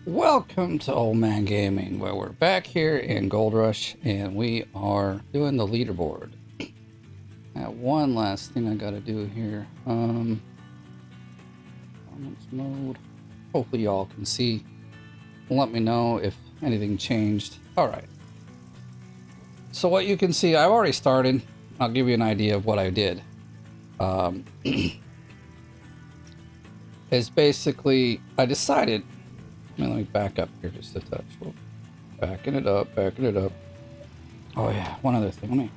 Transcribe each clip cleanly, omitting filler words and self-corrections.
Welcome to Old Man Gaming, where we're back here in Gold Rush and we are doing the leaderboard. I have one last thing I gotta do here. Performance mode. Hopefully y'all can see. Let me know if anything changed. Alright. So what you can see, I've already started. I'll give you an idea of what I did. It's basically, I decided, let me back up here just a touch. Whoa. Backing it up. Oh yeah, one other thing.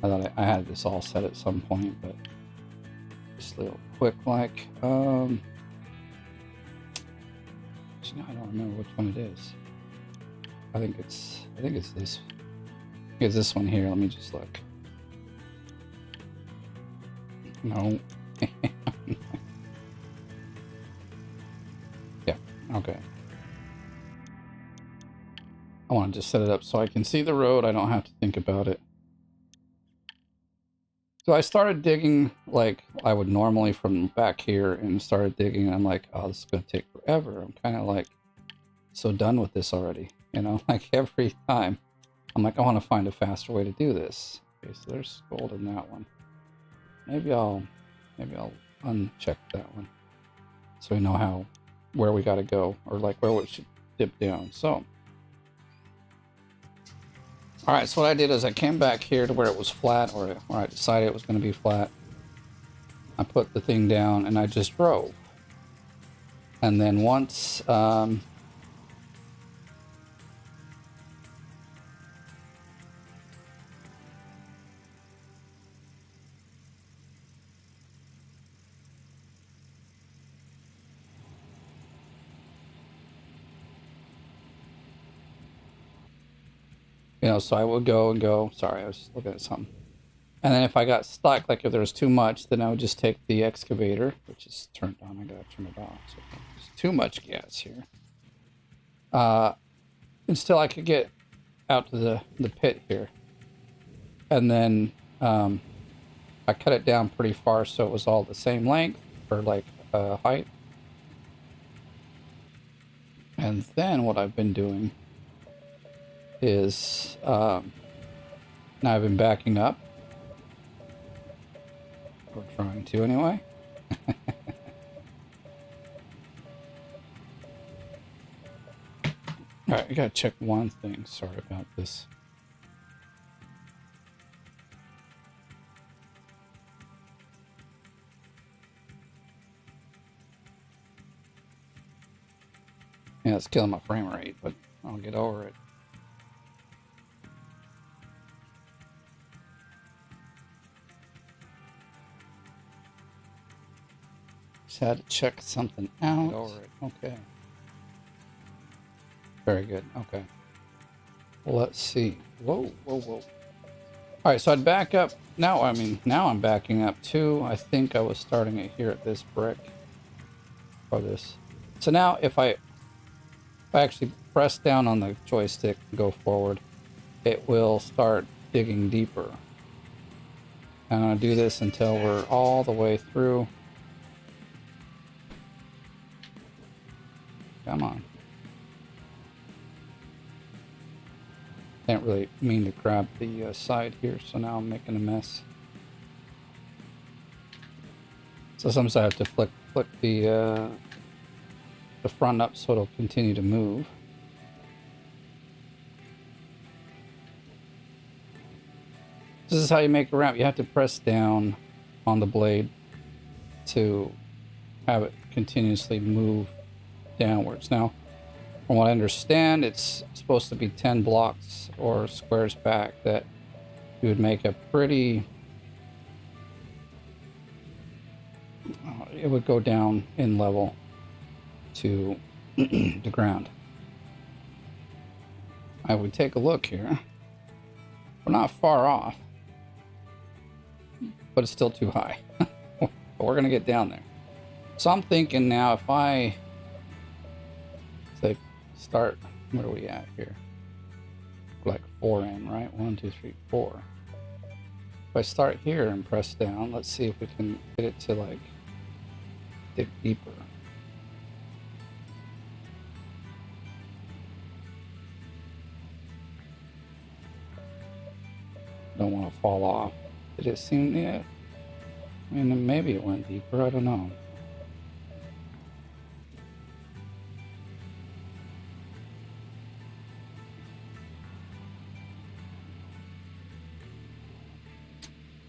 I thought I had this all set at some point, but just a little quick like. Actually, I don't remember which one it is. I think it's this. I think it's this one here. Let me just look. No. Yeah. Okay. I want to just set it up so I can see the road. I don't have to think about it. So I started digging like I would normally from back here and started digging. I'm like, oh, this is going to take forever. I'm kind of like so done with this already. You know, like every time I'm like, I want to find a faster way to do this. Okay, so there's gold in that one. Maybe I'll uncheck that one so we know where we got to go, or like where we should dip down. So all right, so what I did is I came back here to where it was flat, or where I decided it was going to be flat. I put the thing down and I just drove. And then once you know, so I would go and go. Sorry, I was looking at something. And then if I got stuck, like if there was too much, then I would just take the excavator, which is turned on. I gotta turn it off. So there's too much gas here. And still I could get out to the pit here. And then I cut it down pretty far so it was all the same length, or like height. And then what I've been doing is now I've been backing up. We're trying to anyway. Alright, I gotta check one thing. Sorry about this. Yeah, it's killing my frame rate, but I'll get over it. Just had to check something out. Get over it. Okay. Very good. Okay. Well, let's see. Whoa. All right, so I'd back up. Now I'm backing up too. I think I was starting it here at this brick. Or this. So now if I actually press down on the joystick and go forward, it will start digging deeper. I'm going to do this until we're all the way through. Come on. Can't really mean to grab the side here, so now I'm making a mess. So sometimes I have to flick the front up so it'll continue to move. This is how you make a ramp. You have to press down on the blade to have it continuously move downwards. Now, from what I understand, it's supposed to be 10 blocks or squares back that you would make a pretty... it would go down in level to the ground. I would take a look here. We're not far off, but it's still too high. But we're gonna get down there. So I'm thinking now, if I say start, what are we at here? Like 4 in, right? 1, 2, 3, 4. If I start here and press down, let's see if we can get it to like dig deeper. don't want to fall off. Did it seem, yeah, I mean, maybe it went deeper, I don't know.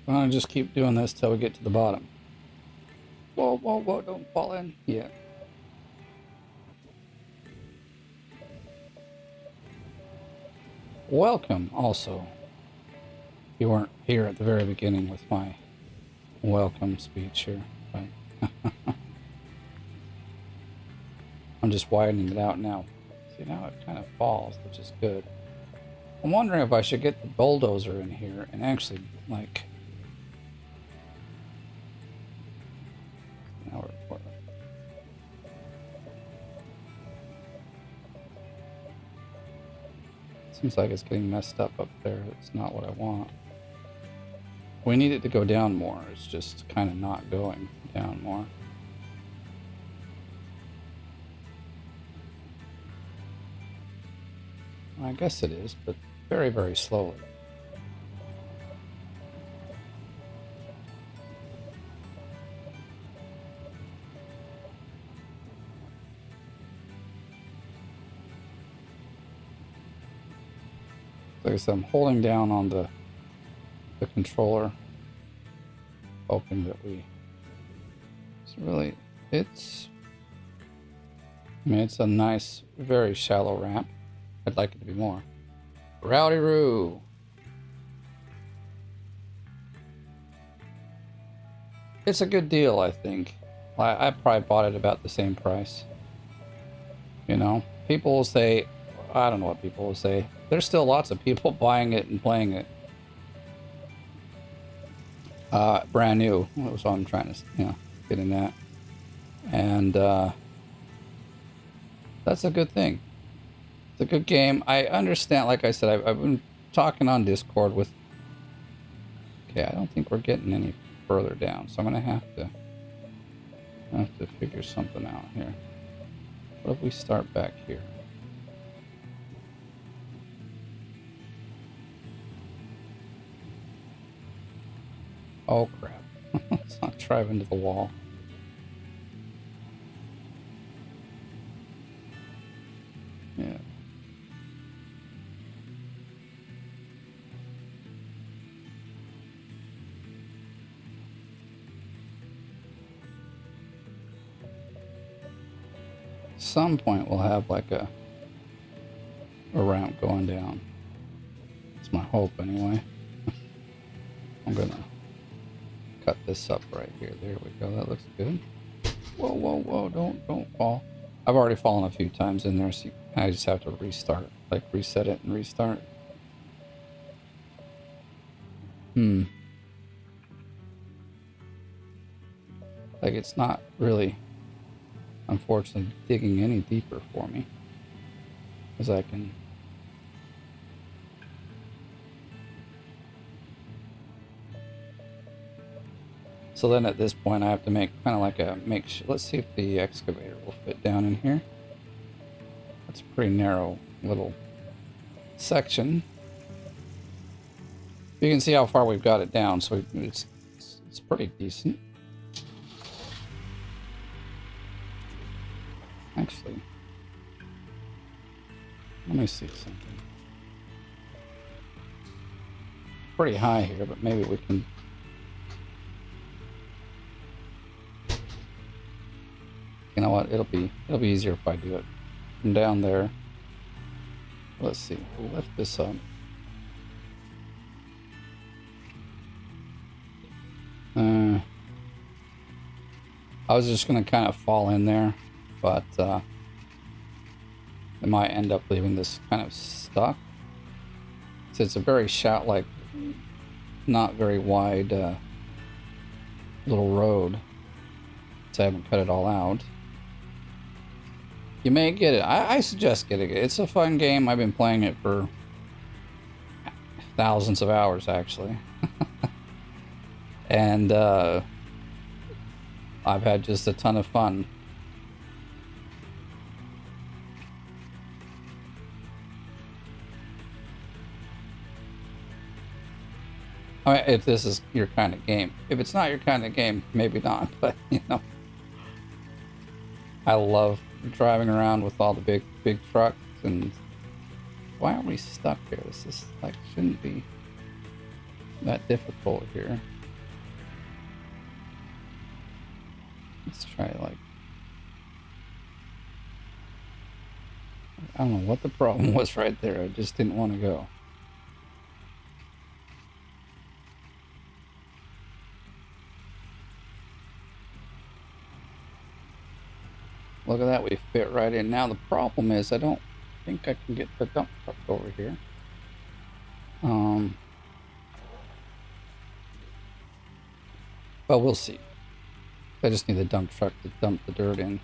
I'm gonna just keep doing this till we get to the bottom. Whoa, whoa, whoa, don't fall in. Yeah. Welcome, also. You weren't here at the very beginning with my welcome speech here, but I'm just widening it out now. See, now it kind of falls, which is good. I'm wondering if I should get the bulldozer in here and actually, like... Now we're... Seems like it's getting messed up there. It's not what I want. We need it to go down more. It's just kind of not going down more. I guess it is, but very, very slowly. Like I said, I'm holding down on the controller, hoping that it's really, I mean, it's a nice, very shallow ramp. I'd like it to be more. Rowdy-roo! It's a good deal, I think. I probably bought it about the same price. You know, people will say, I don't know what people will say. There's still lots of people buying it and playing it. Brand new. That was what I'm trying to, get in that. And that's a good thing. It's a good game. I understand, like I said, I've been talking on Discord with... Okay, I don't think we're getting any further down, so I'm going to have to figure something out here. What if we start back here? Oh crap. Let's not drive into the wall. Yeah. Some point we'll have like a ramp going down. It's my hope anyway. I'm gonna cut this up right here. There we go. That looks good. Whoa, whoa, whoa! Don't fall. I've already fallen a few times in there, so I just have to restart, like reset it and restart. Like it's not really, unfortunately, digging any deeper for me, as I can. So then at this point I have to make kind of like a let's see if the excavator will fit down in here. That's a pretty narrow little section. You can see how far we've got it down, so it's pretty decent. Actually, let me see something. Pretty high here, but maybe we can. You know what? It'll be easier if I do it from down there. Let's see. We'll lift this up. I was just gonna kind of fall in there, but it might end up leaving this kind of stuck. So it's a very shallow, like not very wide little road. So I haven't cut it all out. You may get it. I suggest getting it. It's a fun game. I've been playing it for thousands of hours, actually. And I've had just a ton of fun. I mean, if this is your kind of game. If it's not your kind of game, maybe not. But, you know, I love driving around with all the big trucks. And why are we stuck here? This is, like, shouldn't be that difficult here. Let's try, like... I don't know what the problem was right there. I just didn't want to go. Look at that, we fit right in. Now the problem is I don't think I can get the dump truck over here. Well, we'll see. I just need the dump truck to dump the dirt in.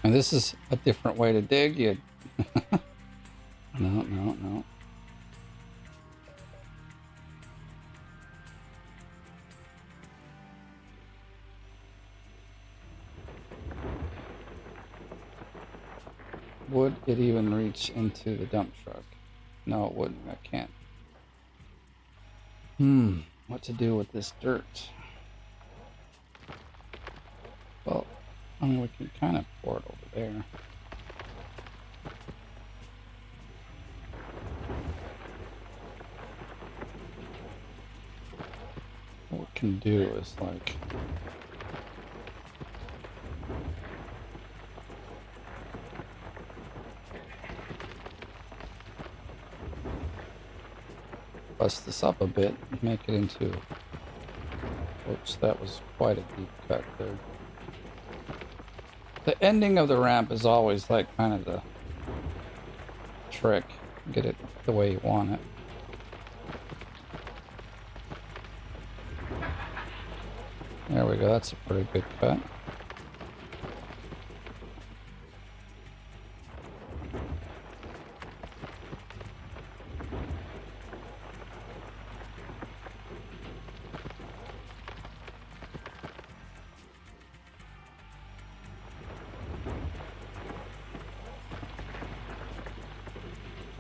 And this is a different way to dig. You... No. Would it even reach into the dump truck? No, it wouldn't. I can't. What to do with this dirt? Well, I mean, we can kind of pour it over there. What we can do is, like... bust this up a bit and make it into... Oops, that was quite a deep cut there. The ending of the ramp is always like kind of the trick. Get it the way you want it. There we go, that's a pretty good cut.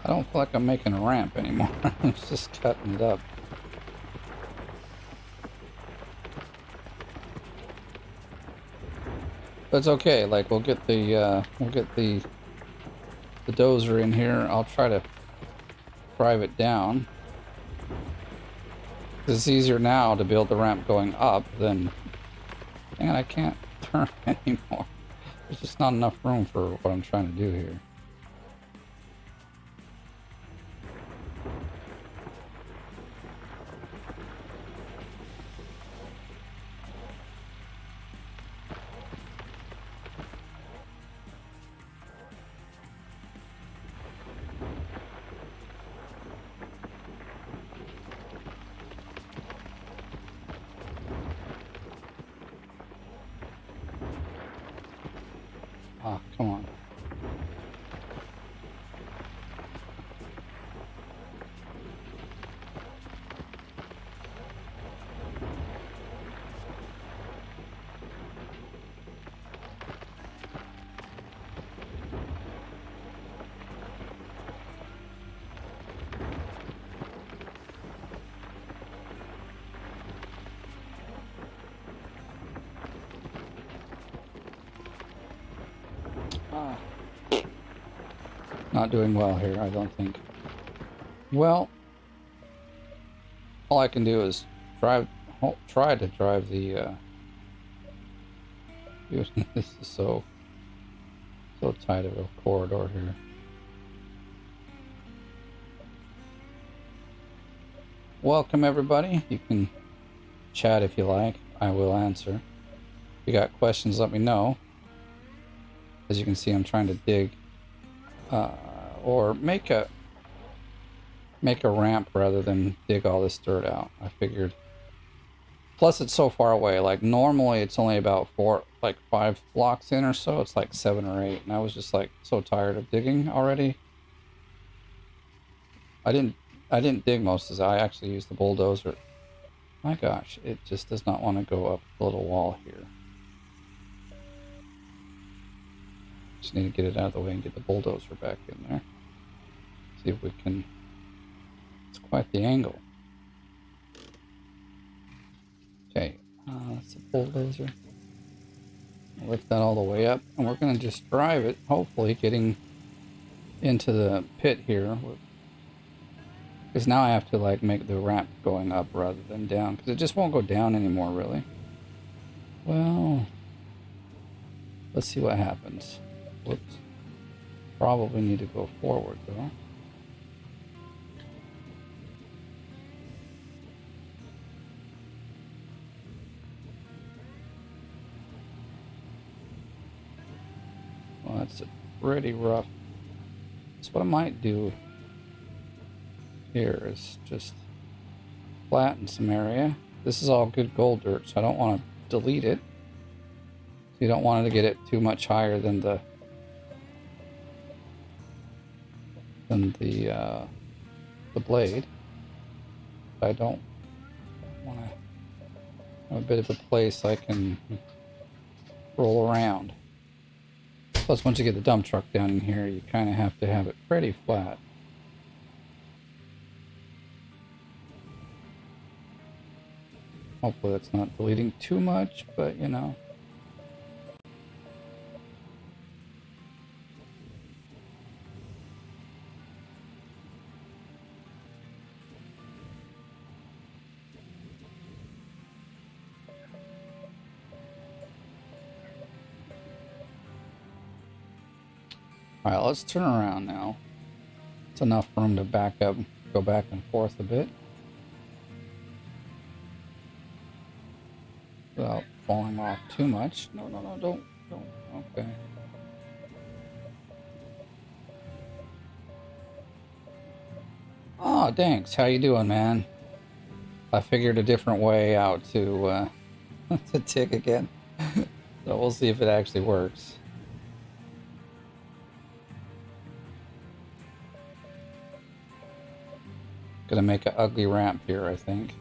I don't feel like I'm making a ramp anymore. I'm just cutting it up. But it's okay. Like we'll get the dozer in here. I'll try to drive it down. It's easier now to build the ramp going up than... Dang it, I can't turn anymore. There's just not enough room for what I'm trying to do here. Ah, come on. Not doing well here, I don't think. Well, all I can do is try to drive the this is so tight of a corridor here. Welcome everybody. You can chat if you like. I will answer. If you got questions, let me know. As you can see, I'm trying to dig or make a ramp rather than dig all this dirt out. I figured. Plus, it's so far away. Like normally, it's only about 5 blocks in or so. It's like 7 or 8, and I was just like so tired of digging already. I didn't dig most of it. I actually used the bulldozer. My gosh, it just does not want to go up the little wall here. Just need to get it out of the way and get the bulldozer back in there. See if we can... It's quite the angle. Okay, that's the bulldozer. Lift that all the way up, and we're going to just drive it, hopefully getting into the pit here. Because now I have to like make the ramp going up rather than down, because it just won't go down anymore, really. Well, let's see what happens. Whoops. Probably need to go forward, though. Well, that's a pretty rough. So what I might do here is just flatten some area. This is all good gold dirt, so I don't want to delete it. So you don't want to get it too much higher than the blade. I don't want to have a bit of a place I can roll around. Plus, once you get the dump truck down in here, you kind of have to have it pretty flat. Hopefully that's not deleting too much, but you know. Alright, let's turn around now. It's enough room to back up, go back and forth a bit. Without falling off too much. No, don't. Okay. Oh, thanks. How you doing, man? I figured a different way out to to tick again. So we'll see if it actually works. Gonna make an ugly ramp here, I think.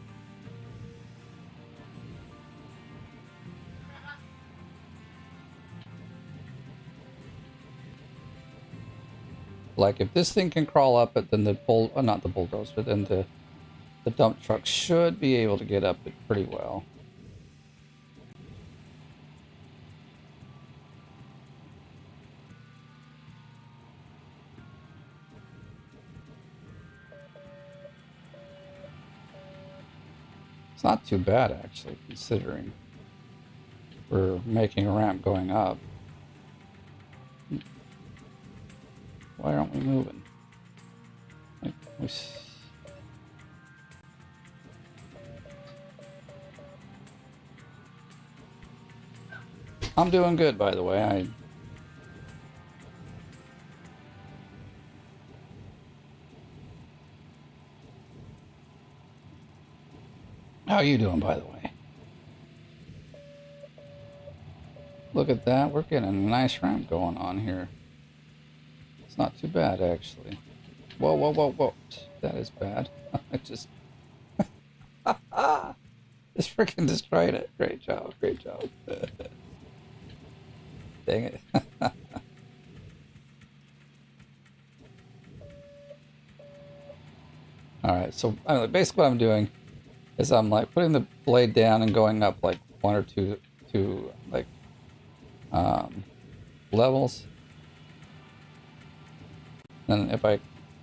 Like, if this thing can crawl up it, then the not the bulldozer, then the dump truck should be able to get up it pretty well. It's not too bad, actually, considering we're making a ramp going up. Why aren't we moving? Like, I'm doing good, by the way. How are you doing, by the way? Look at that. We're getting a nice ramp going on here. It's not too bad, actually. Whoa. That is bad. I just... Just freaking destroyed it. Great job. Dang it. Alright, so basically what I'm doing is I'm like putting the blade down and going up like one or two like levels. And if I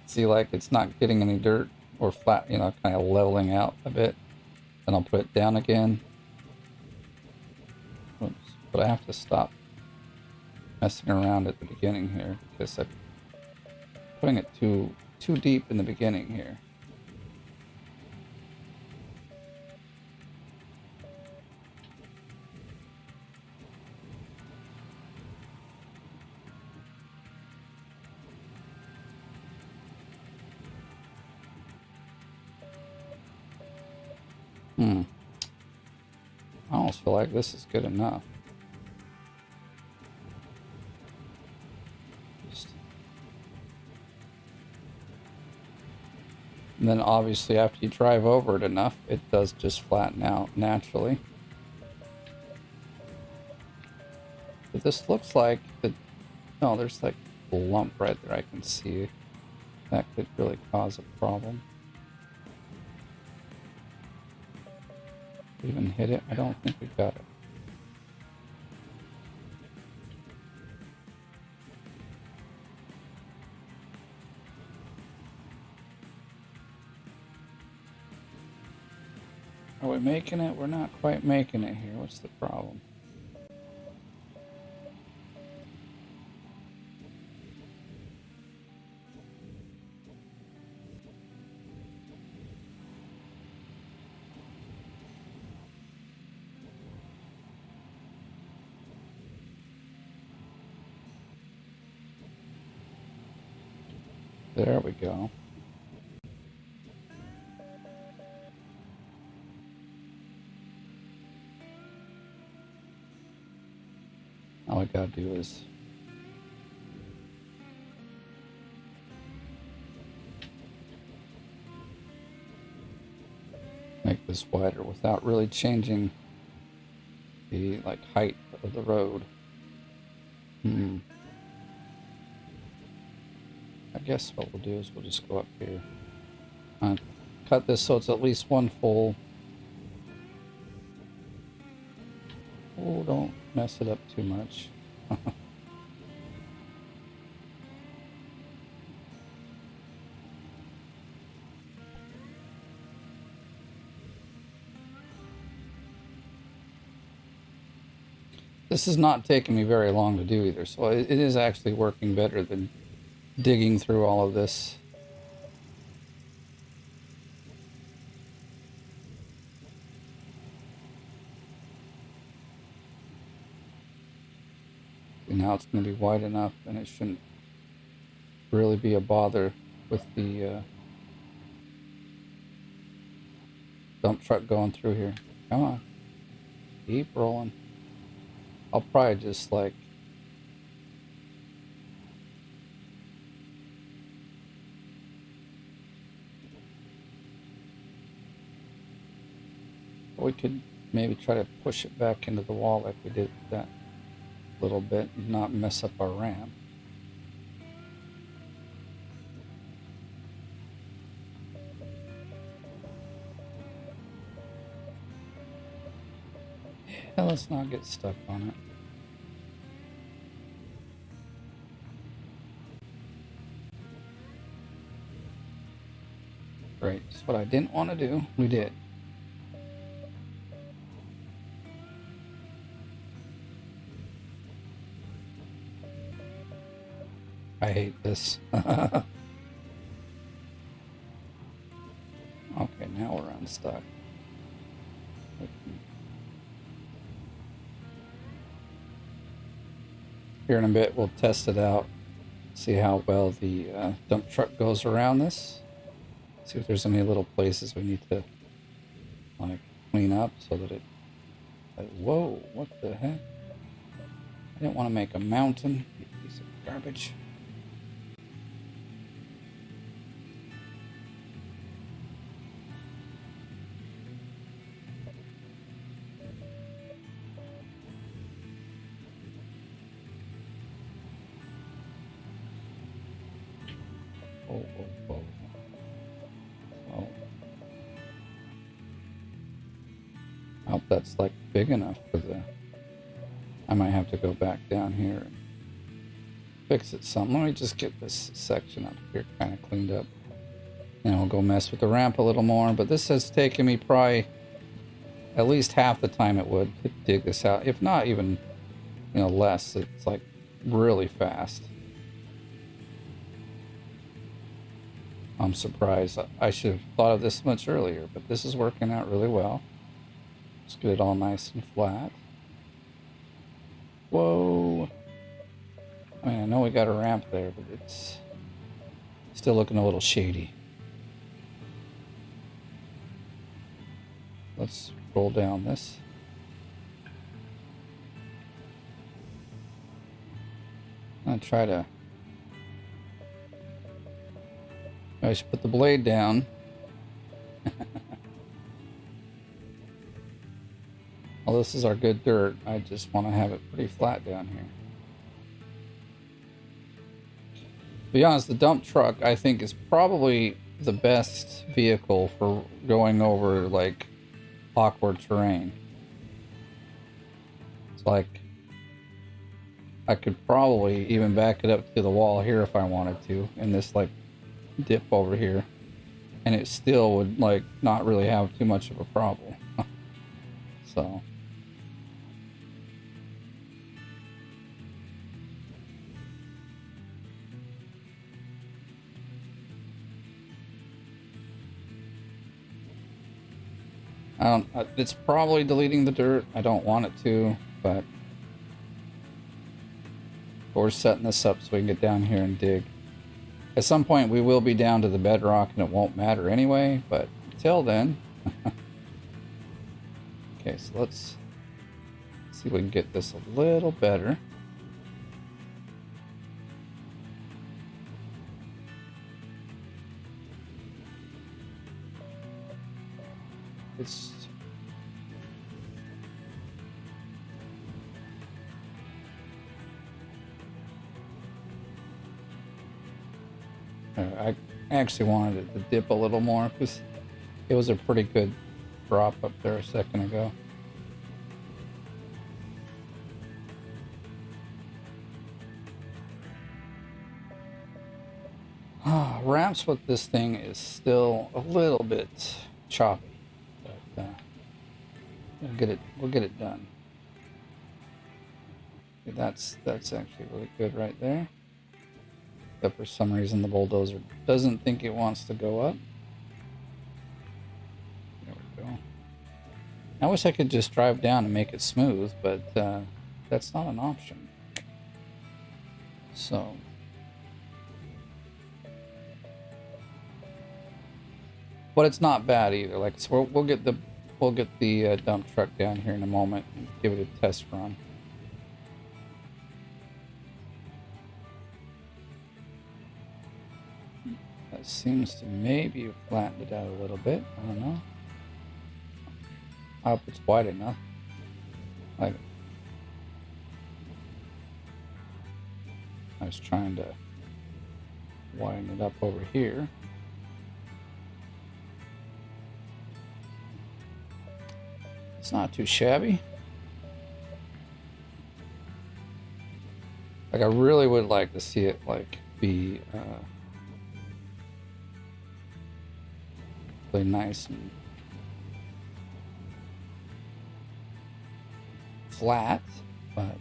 see like it's not getting any dirt or flat, you know, kind of leveling out a bit, then I'll put it down again. Oops. But I have to stop messing around at the beginning here because I'm putting it too deep in the beginning here. I almost feel like this is good enough. And then obviously after you drive over it enough, it does just flatten out naturally. But this looks like the Oh, there's like a lump right there I can see. That could really cause a problem. Even hit it? I don't think we got it. Are we making it? We're not quite making it here. What's the problem? There we go. All I gotta do is make this wider without really changing the height of the road. I guess what we'll do is we'll just go up here. Cut this so it's at least one full. Oh, don't mess it up too much. This is not taking me very long to do either, so it is actually working better than digging through all of this. And now it's going to be wide enough and it shouldn't really be a bother with the dump truck going through here. Come on. Keep rolling. I'll probably just we could maybe try to push it back into the wall like we did that little bit and not mess up our ramp. Yeah, let's not get stuck on it. Great, that's what I didn't want to do. We did. I hate this. Okay, now we're unstuck. Here in a bit, we'll test it out, see how well the dump truck goes around this. See if there's any little places we need to clean up so that it. Whoa! What the heck? I didn't want to make a mountain. You piece of garbage. Oh. I hope that's big enough for the. I might have to go back down here and fix it some. Let me just get this section up here kind of cleaned up. And we'll go mess with the ramp a little more. But this has taken me probably at least half the time it would to dig this out. If not even, less. It's really fast. I'm surprised. I should have thought of this much earlier, but this is working out really well. Let's get it all nice and flat. Whoa. I mean, I know we got a ramp there, but it's still looking a little shady. Let's roll down this. I'm gonna try to. I should put the blade down. Well, this is our good dirt. I just want to have it pretty flat down here. be honest, the dump truck, I think, is probably the best vehicle for going over, like, awkward terrain. It's like, I could probably even back it up to the wall here if I wanted to, in this, like, dip over here. And it still would, like, not really have too much of a problem. So... it's probably deleting the dirt. I don't want it to, but we're setting this up so we can get down here and dig. At some point, we will be down to the bedrock and it won't matter anyway, but until then. Okay, so let's see if we can get this a little better. It's I actually wanted it to dip a little more because it was a pretty good drop up there a second ago. Ramps with this thing is still a little bit choppy. We'll get it done. Okay, that's actually really good right there. But for some reason the bulldozer doesn't think it wants to go up. There we go. I wish I could just drive down and make it smooth, but that's not an option. So but it's not bad either. Like, so we'll get the dump truck down here in a moment and give it a test run. That seems to maybe have flattened it out a little bit. I don't know. I hope it's wide enough. Like, I was trying to widen it up over here. It's not too shabby. Like, I really would like to see it, like, be really nice and flat, but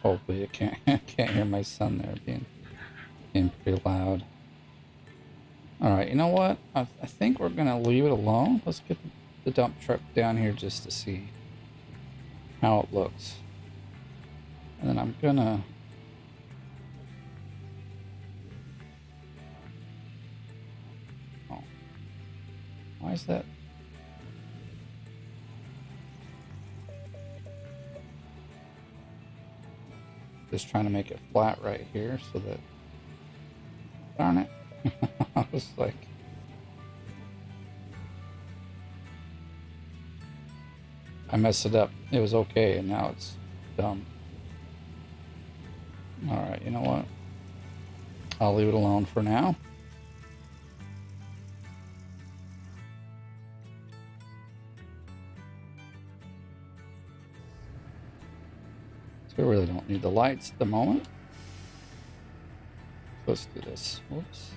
hopefully you can't hear my son there being pretty loud. All right, you know what? I think we're gonna leave it alone. Let's get the dump truck down here just to see how it looks, and then I'm gonna why is that? Just trying to make it flat right here so that, darn it. I was like, I messed it up. It was okay, and now it's dumb. Alright, you know what? I'll leave it alone for now. So we really don't need the lights at the moment. Let's do this. Whoops.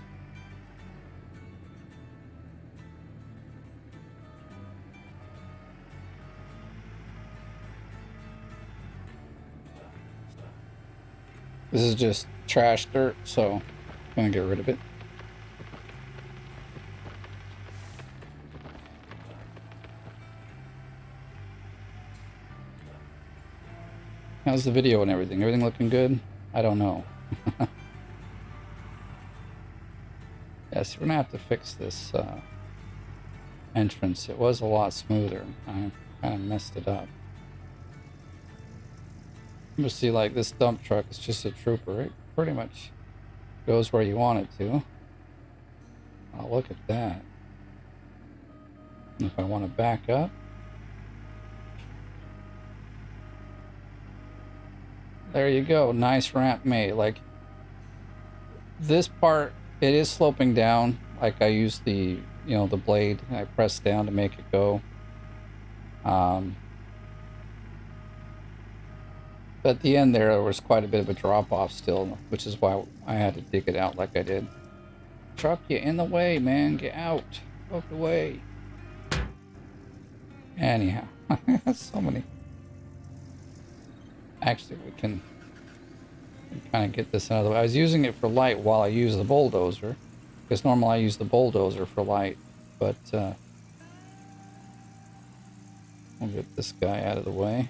This is just trash dirt, so I'm gonna get rid of it. How's the video and everything? Everything looking good? I don't know. Yes, we're gonna have to fix this entrance. It was a lot smoother. I kind of messed it up. You see, like, this dump truck is just a trooper. It pretty much goes where you want it to. Oh, look at that. If I want to back up, there you go. Nice ramp made. Like this part, it is sloping down. Like I used the, the blade. I pressed down to make it go. But at the end there was quite a bit of a drop off still, which is why I had to dig it out like I did. Truck, you in the way, man. Get out of the way. Anyhow, so many. Actually, we can kind of get this out of the way. I was using it for light while I use the bulldozer, because normally I use the bulldozer for light, but we'll get this guy out of the way.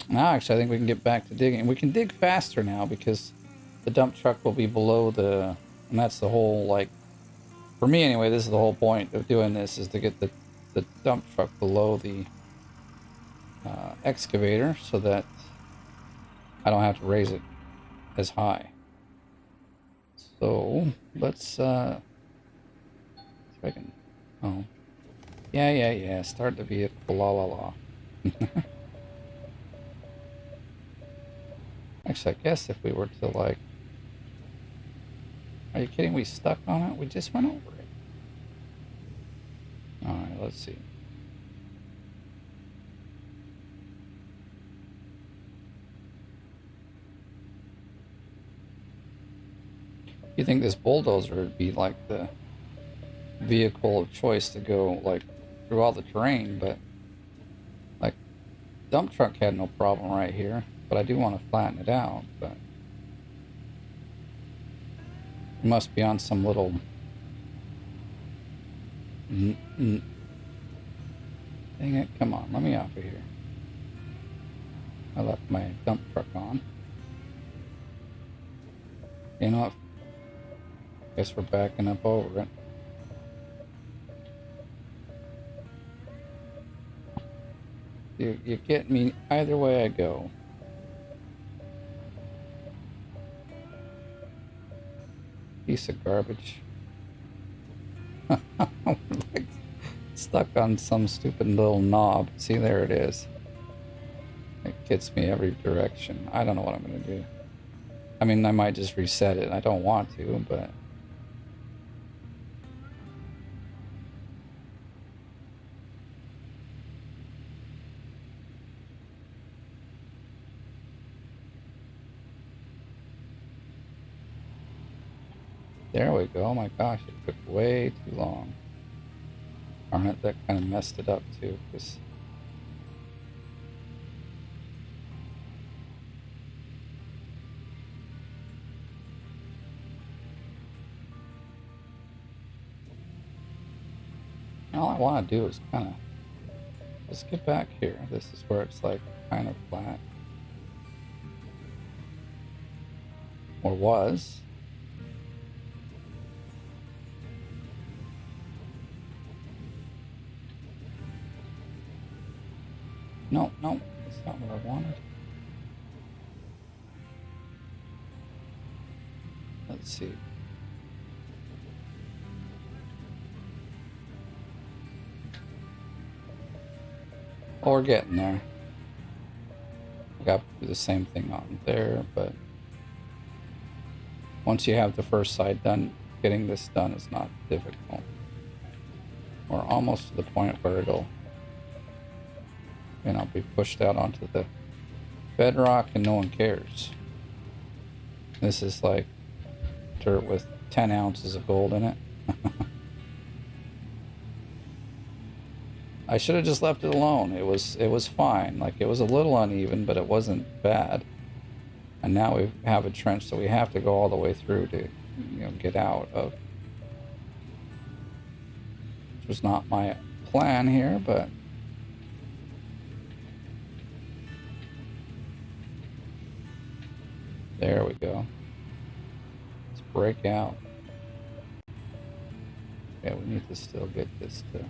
Now, actually, I think we can get back to digging. We can dig faster now because the dump truck will be below the, and that's the whole, like, for me anyway, this is the whole point of doing this, is to get the dump truck below the excavator so that I don't have to raise it as high. So let's see if I can, oh yeah, start the vehicle, la. Actually, I guess if we were to, like, are you kidding? We stuck on it? We just went over it. Alright, let's see. You think this bulldozer would be like the vehicle of choice to go, like, through all the terrain, but like dump truck had no problem right here, but I do want to flatten it out. But it must be on some little dang it, come on, let me off of here. I left my dump truck on. You know what, guess we're backing up over it. You get me either way I go. Piece of garbage. Like stuck on some stupid little knob. See, there it is. It gets me every direction. I don't know what I'm gonna do. I mean, I might just reset it. I don't want to, but there we go. Oh my gosh, it took way too long. Darn it, that kind of messed it up too. Cause all I want to do is kind of just get back here. This is where it's like kind of flat. Or was. No, that's not what I wanted. Let's see. Oh, we're getting there. I got to do the same thing on there, but once you have the first side done, getting this done is not difficult. We're almost to the point where it'll, be pushed out onto the bedrock and no one cares. This is like dirt with 10 ounces of gold in it. I should have just left it alone. It was fine. Like, it was a little uneven, but it wasn't bad. And now we have a trench, so we have to go all the way through to, get out of. Which was not my plan here, but there we go. Let's break out. Yeah, we need to still get this to.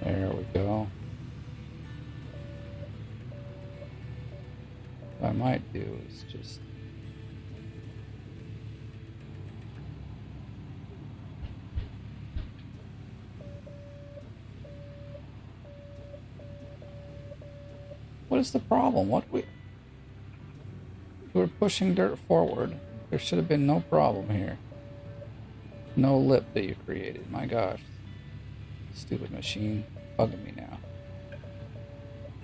There we go. I I might do is just... What is the problem? We're pushing dirt forward. There should have been no problem here. No lip that you created. My gosh. Stupid machine. Bugging me now.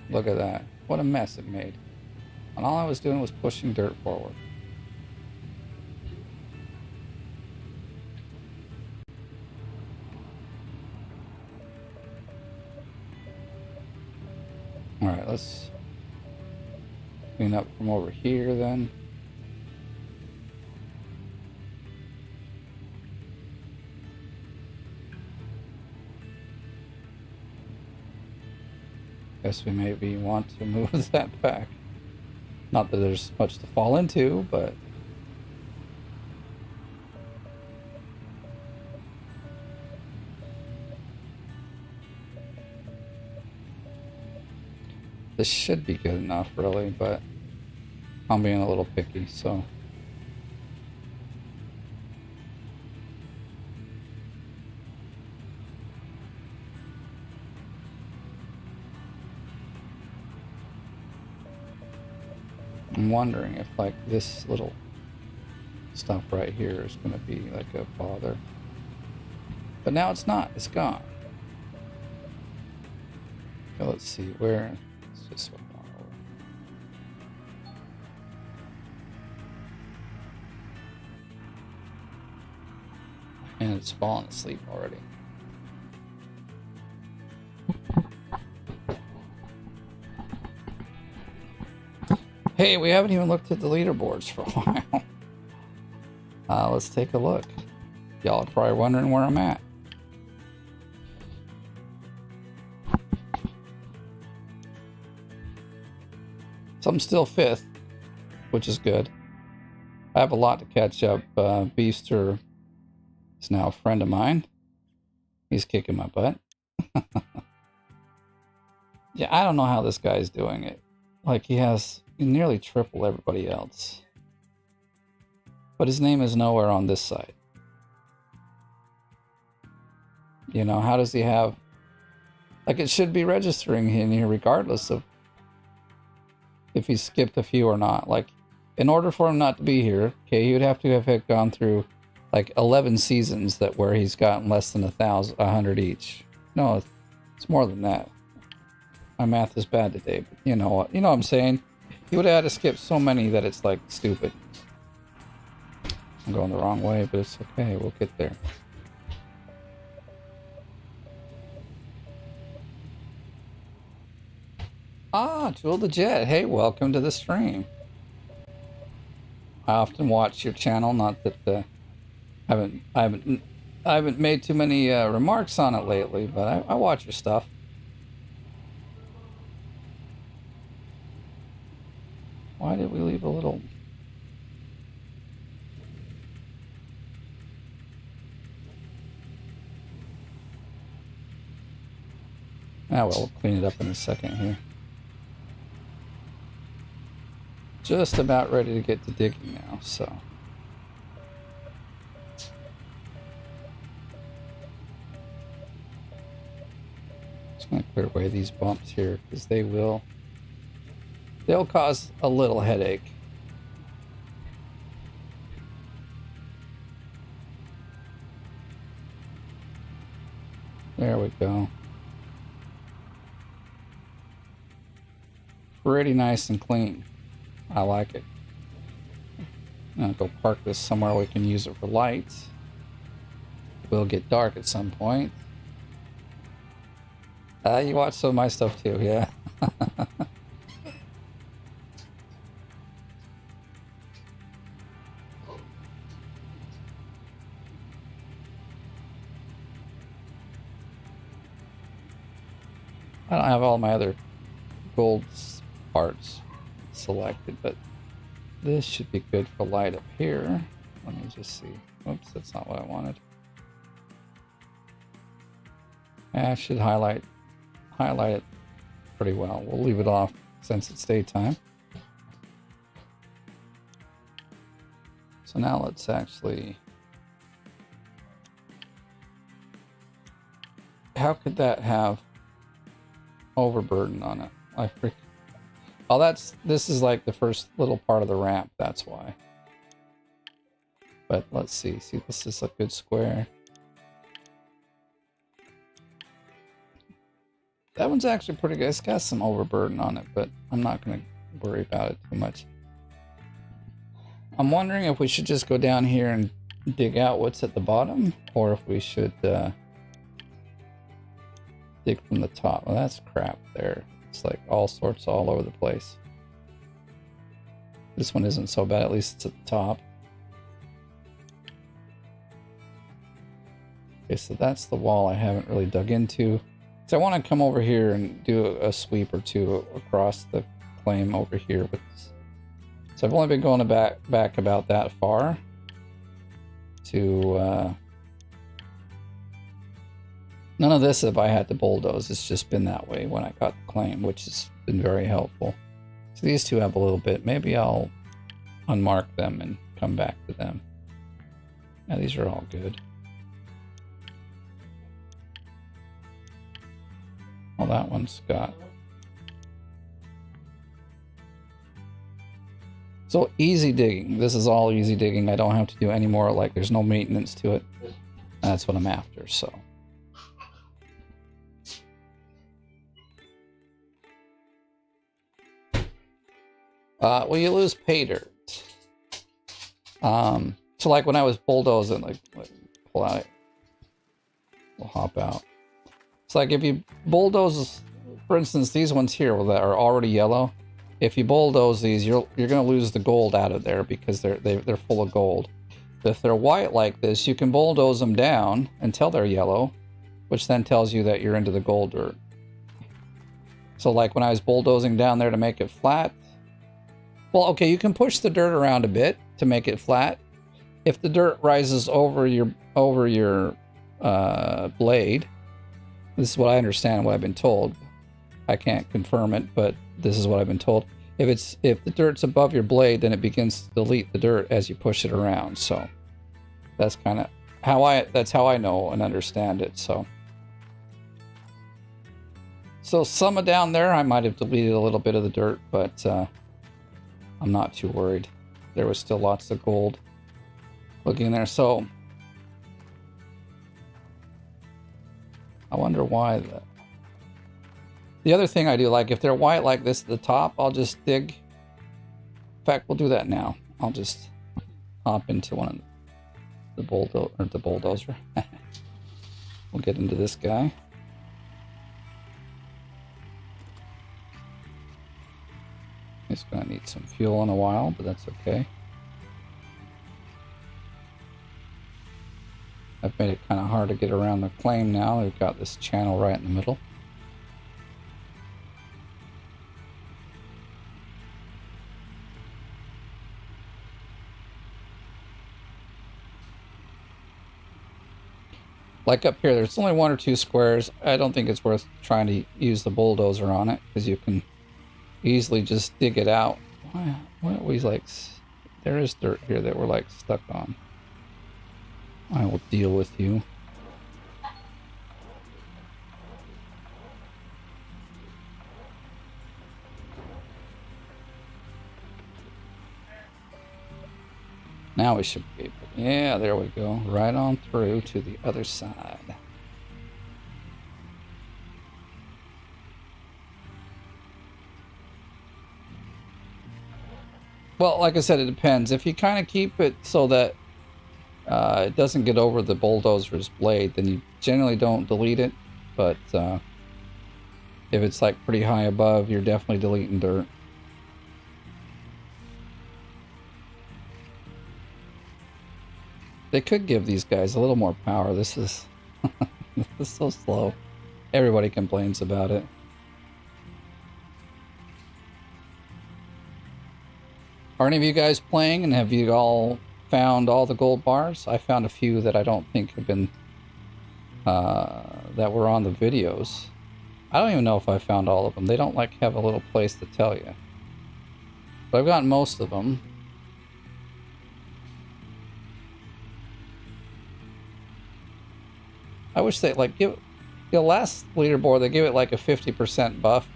Look at that. What a mess it made. And all I was doing was pushing dirt forward. Alright, let's clean up from over here then. Guess we maybe want to move that back. Not that there's much to fall into, but... This should be good enough, really, but I'm being a little picky, so... I'm wondering if, like, this little stuff right here is going to be, like, a bother. But now it's not. It's gone. Okay, let's see. Where... It's just one more over. And it's fallen asleep already. Hey, we haven't even looked at the leaderboards for a while. Let's take a look. Y'all are probably wondering where I'm at. So I'm still 5th, which is good. I have a lot to catch up. Beaster is now a friend of mine. He's kicking my butt. Yeah, I don't know how this guy's doing it. Like, he has nearly triple everybody else. But his name is nowhere on this side. You know, how does he have... Like, it should be registering in here regardless of if he skipped a few or not. Like, in order for him not to be here, okay, he would have to have gone through, like, 11 seasons that where he's gotten less than 100 each. No, it's more than that. My math is bad today, but you know what? You know what I'm saying? He would have had to skip so many that it's, like, stupid. I'm going the wrong way, but it's okay. We'll get there. Ah, Jewel the Jet. Hey, welcome to the stream. I often watch your channel. Not that I haven't made too many remarks on it lately, but I watch your stuff. Why did we leave a little? Ah, well, we'll clean it up in a second here. Just about ready to get to digging now, so. Just gonna clear away these bumps here, because they'll cause a little headache. There we go. Pretty nice and clean. I like it. I'm gonna go park this somewhere we can use it for lights. It will get dark at some point. You watch some of my stuff too, yeah. I don't have all my other gold parts selected, but this should be good for light up here. Let me just see. Oops, that's not what I wanted. I should highlight it pretty well. We'll leave it off since it's daytime. So now let's actually... How could that have overburden on it? Oh, this is like the first little part of the ramp, that's why. But let's see. See, this is a good square. That one's actually pretty good. It's got some overburden on it, but I'm not going to worry about it too much. I'm wondering if we should just go down here and dig out what's at the bottom, or if we should dig from the top. Well, that's crap there. It's like all sorts all over the place. This one isn't so bad, at least it's at the top. Okay, so that's the wall I haven't really dug into. So I want to come over here and do a sweep or two across the claim over here with this. So I've only been going back about that far to none of this if I had to bulldoze. It's just been that way when I got the claim, which has been very helpful. So these two have a little bit. Maybe I'll unmark them and come back to them. Yeah, these are all good. Well, that one's got... So easy digging. This is all easy digging. I don't have to do any more, like there's no maintenance to it. That's what I'm after, so. Well, you lose pay dirt. So like when I was bulldozing, like pull out, we'll hop out. It's like if you bulldoze, for instance, these ones here that are already yellow. If you bulldoze these, you're gonna lose the gold out of there because they're full of gold. But if they're white like this, you can bulldoze them down until they're yellow, which then tells you that you're into the gold dirt. So like when I was bulldozing down there to make it flat, well, okay, you can push the dirt around a bit to make it flat. If the dirt rises over your blade, this is what I understand, what I've been told. I can't confirm it, but this is what I've been told. If the dirt's above your blade, then it begins to delete the dirt as you push it around. So that's kind of that's how I know and understand it. So some of down there, I might have deleted a little bit of the dirt, but I'm not too worried. There was still lots of gold looking there. So I wonder why that. The other thing I do, like if they're white like this at the top, I'll just dig. In fact, we'll do that now. I'll just hop into one of the bulldozer. We'll get into this guy. He's gonna need some fuel in a while, but that's okay. I've made it kind of hard to get around the claim now. We've got this channel right in the middle. Like up here, there's only 1 or 2 squares. I don't think it's worth trying to use the bulldozer on it because you can easily just dig it out. What are we like? There is dirt here that we're like stuck on. I will deal with you. Now we should be able. Yeah, there we go. Right on through to the other side. Well, like I said, it depends. If you kind of keep it so that it doesn't get over the bulldozer's blade, then you generally don't delete it. But if it's like pretty high above, you're definitely deleting dirt. They could give these guys a little more power. This is this is so slow. Everybody complains about it. Are any of you guys playing, and have you all found all the gold bars? I found a few that I don't think have been that were on the videos. I don't even know if I found all of them. They don't like have a little place to tell you. But I've gotten most of them. I wish they like give the last leaderboard they gave it like a 50% buff,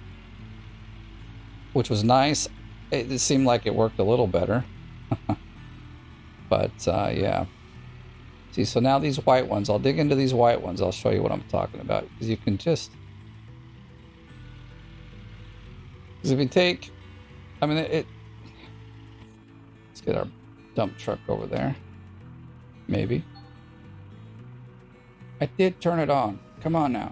which was nice. It seemed like it worked a little better. But yeah. See, so now these white ones, I'll dig into these white ones. I'll show you what I'm talking about. Because you can just... Because if you take... I mean, let's get our dump truck over there. Maybe. I did turn it on. Come on now.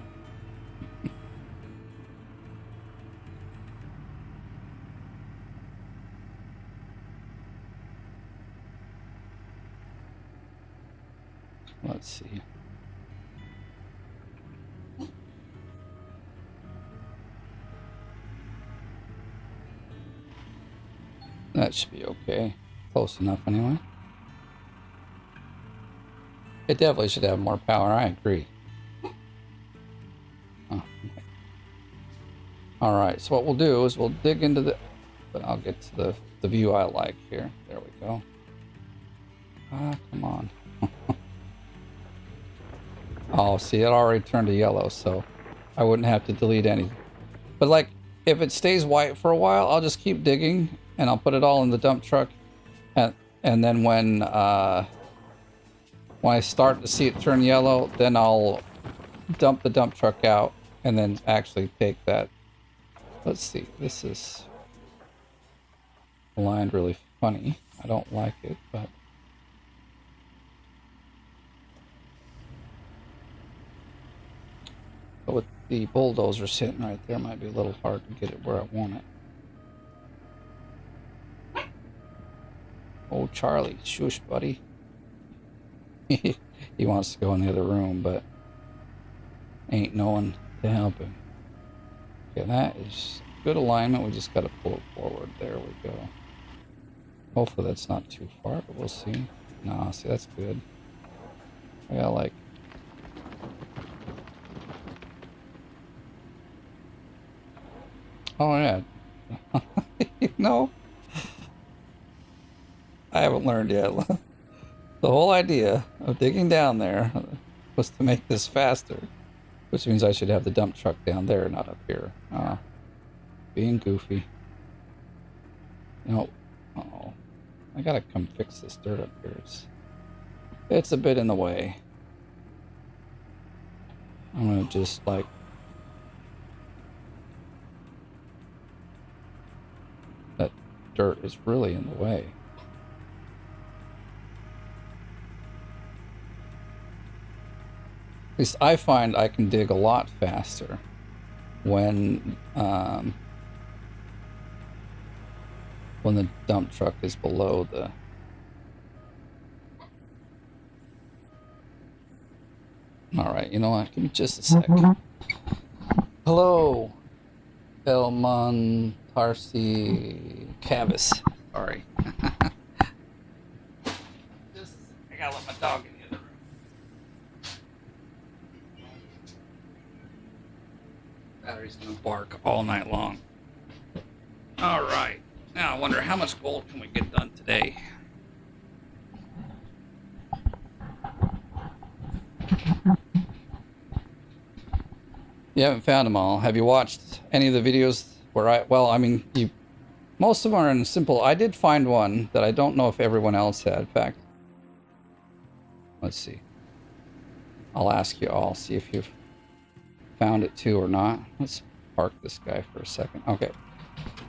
Let's see. That should be okay. Close enough anyway. It definitely should have more power, I agree. Oh, okay. Alright, so what we'll do is we'll dig into the... But I'll get to the view I like here. There we go. Ah, come on. Oh, see, it already turned to yellow, so I wouldn't have to delete anything. But like, if it stays white for a while, I'll just keep digging, and I'll put it all in the dump truck. And then when I start to see it turn yellow, then I'll dump the dump truck out, and then actually take that. Let's see, this is aligned really funny. I don't like it, but... But with the bulldozer sitting right there, it might be a little hard to get it where I want it. Oh, Charlie, shush, buddy. He wants to go in the other room, but ain't no one to help him. Okay, that is good alignment. We just got to pull it forward. There we go. Hopefully that's not too far, but we'll see. Nah, see, that's good. I got like... Oh, yeah. You know, I haven't learned yet. The whole idea of digging down there was to make this faster, which means I should have the dump truck down there, not up here. Being goofy. You know, uh-oh. I gotta come fix this dirt up here. It's a bit in the way. I'm gonna just like... That dirt is really in the way. At least I find I can dig a lot faster when the dump truck is below the... Alright, you know what? Give me just a sec. Hello, Elman Tarsi Cavis. Sorry. Just, I gotta let my dog in the other room. Battery's gonna bark all night long. Alright. Now I wonder how much gold can we get done today? You haven't found them all. Have you watched any of the videos where most of them are in simple. I did find one that I don't know if everyone else had. In fact, let's see. I'll ask you all, see if you've found it too or not. Let's park this guy for a second. Okay.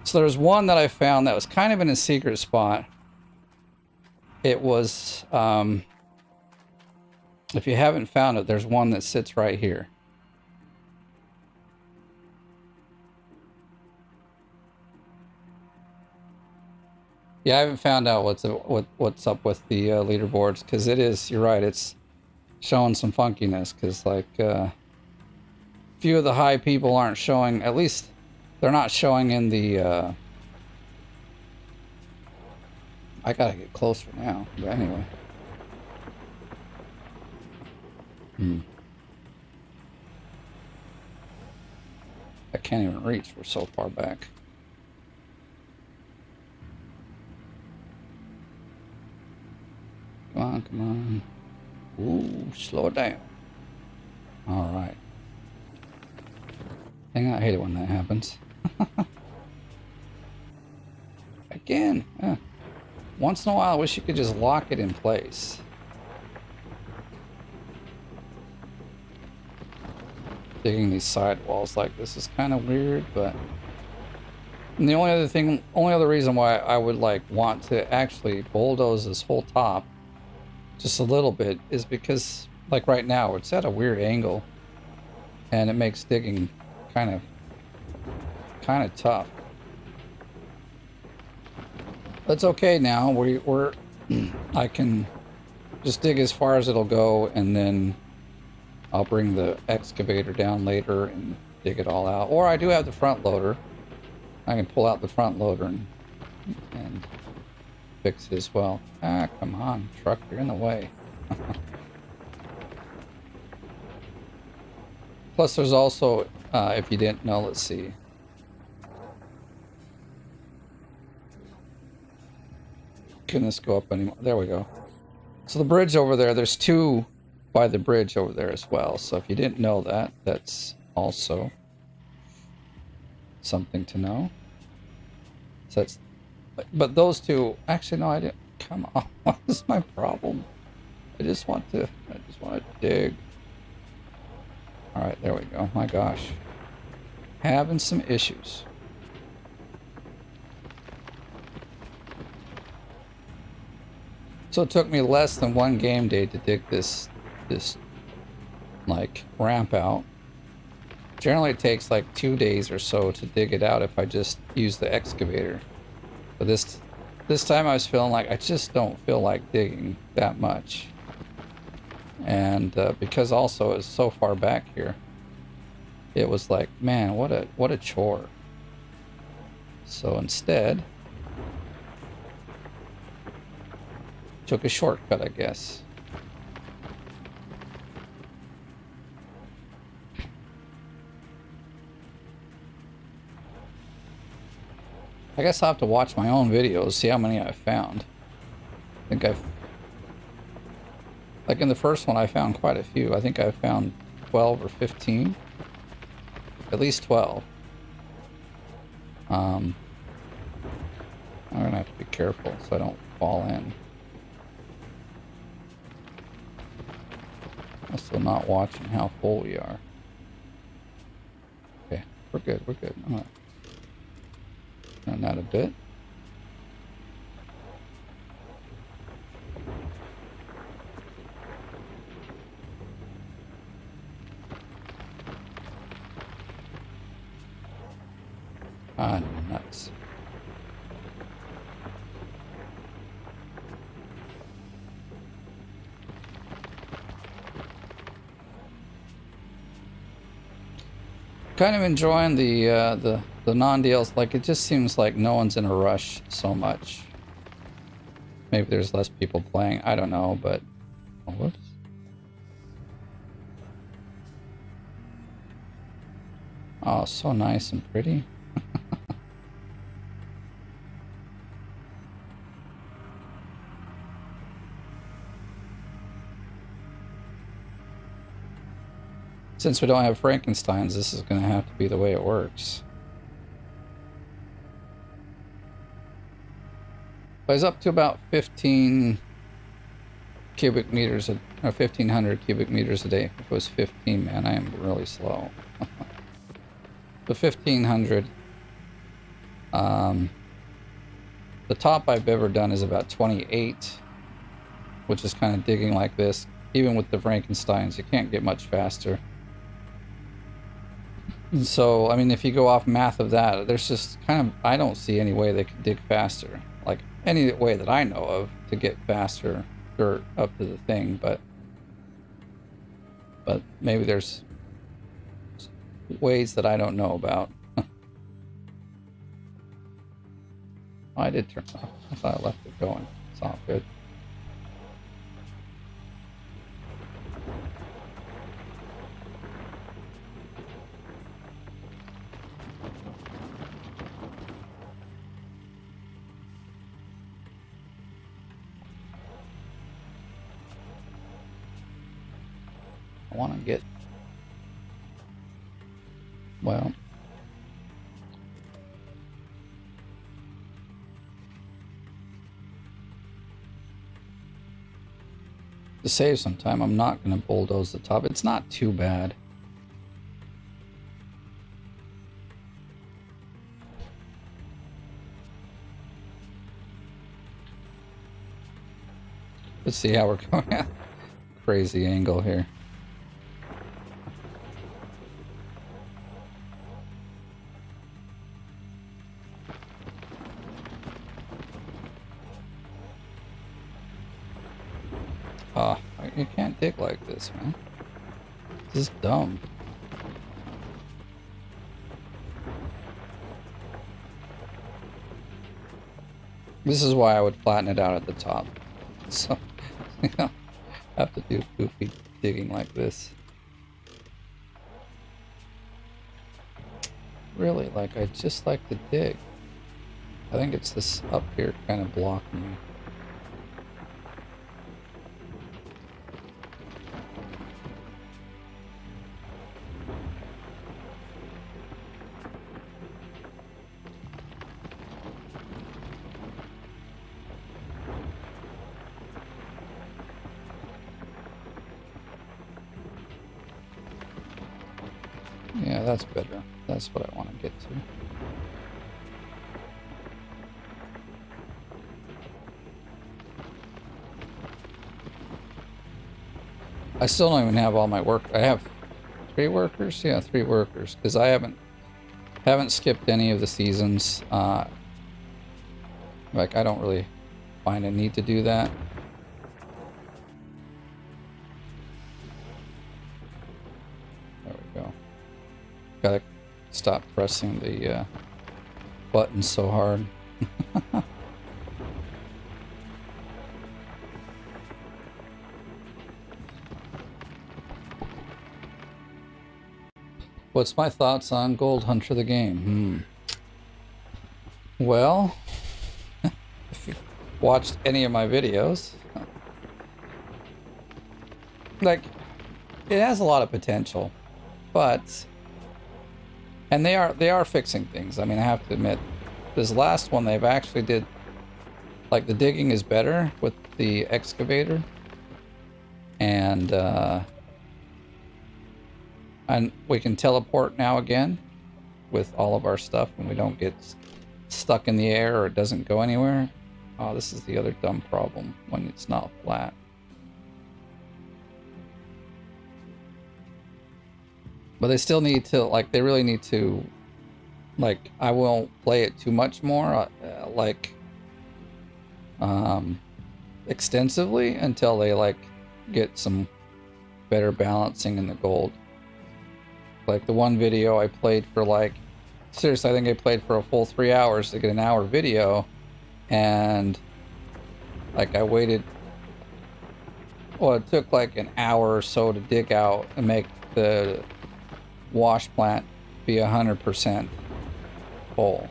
So there's one that I found that was kind of in a secret spot. It was, if you haven't found it, there's one that sits right here. Yeah, I haven't found out what's up with the leaderboards, because it is, you're right, it's showing some funkiness, because like few of the high people aren't showing, at least they're not showing in the I gotta get closer now, but anyway. I can't even reach, we're so far back. Come on, come on. Ooh, slow it down. Alright. Dang, I hate it when that happens. Again. Once in a while, I wish you could just lock it in place. Digging these side walls like this is kind of weird, but... And the only other reason why I would like want to actually bulldoze this whole top just a little bit is because, like right now, it's at a weird angle, and it makes digging kind of tough. That's okay now. We're I can just dig as far as it'll go, and then I'll bring the excavator down later and dig it all out. Or I do have the front loader. I can pull out the front loader and fix it as well. Ah, come on, truck, you're in the way. Plus, there's also, if you didn't know, let's see. Can this go up anymore? There we go. So the bridge over there, there's two by the bridge over there as well. So if you didn't know that, that's also something to know. So that's, but those two, actually no, I didn't. Come on, what is my problem? I just want to dig. All right, there we go. My gosh, having some issues. So it took me less than one game day to dig this like ramp out. Generally it takes like 2 days or so to dig it out if I just use the excavator. But this time I was feeling like I just don't feel like digging that much. And because also it's so far back here, it was like, man, what a chore. So instead, took a shortcut, I guess. I guess I'll have to watch my own videos, see how many I've found. I think like in the first one I found quite a few. I think I found 12 or 15. At least 12. I'm gonna have to be careful so I don't fall in. Also not watching how full we are. Okay, we're good, we're good. I'm gonna turn that a bit. Ah, nuts. Kind of enjoying the non-deals. Like, it just seems like no one's in a rush so much. Maybe there's less people playing. I don't know, but oh, whoops. Oh, so nice and pretty. Since we don't have Frankensteins, this is going to have to be the way it works. I was up to about 15 cubic meters, or 1,500 cubic meters a day. If it was 15, man, I am really slow. The 1,500. The top I've ever done is about 28, which is kind of digging like this. Even with the Frankensteins, you can't get much faster. And so, I mean, if you go off math of that, there's just kind of, I don't see any way they could dig faster. Like, any way that I know of to get faster dirt up to the thing, but maybe there's ways that I don't know about. I did turn off. I thought I left it going. It's all good. I want to get Well, to save some time, I'm not going to bulldoze the top. It's not too bad. Let's see how we're going at. Crazy angle here. Ah, you can't dig like this, man. This is dumb. This is why I would flatten it out at the top. So, you know, have to do goofy digging like this. Really, like, I just like to dig. I think it's this up here kind of blocking me. Yeah, that's better. That's what I want to get to. I still don't even have all my work. I have 3 workers? Yeah, 3 workers. Because I haven't skipped any of the seasons. Like, I don't really find a need to do that. There we go. Gotta stop pressing the button so hard. What's my thoughts on Gold Hunter the game? Well, if you've watched any of my videos, like, it has a lot of potential, but, and they are fixing things. I mean, I have to admit, this last one they've actually did, like, the digging is better with the excavator, and we can teleport now again with all of our stuff, and we don't get stuck in the air or it doesn't go anywhere. Oh, this is the other dumb problem when it's not flat. But they still need to, like, they really need to, like, I won't play it too much more, extensively until they, like, get some better balancing in the gold. Like, the one video I played for, like, seriously, I think I played for a full 3 hours to get an hour video, and, like, I waited, well, it took like an hour or so to dig out and make the wash plant be 100% full.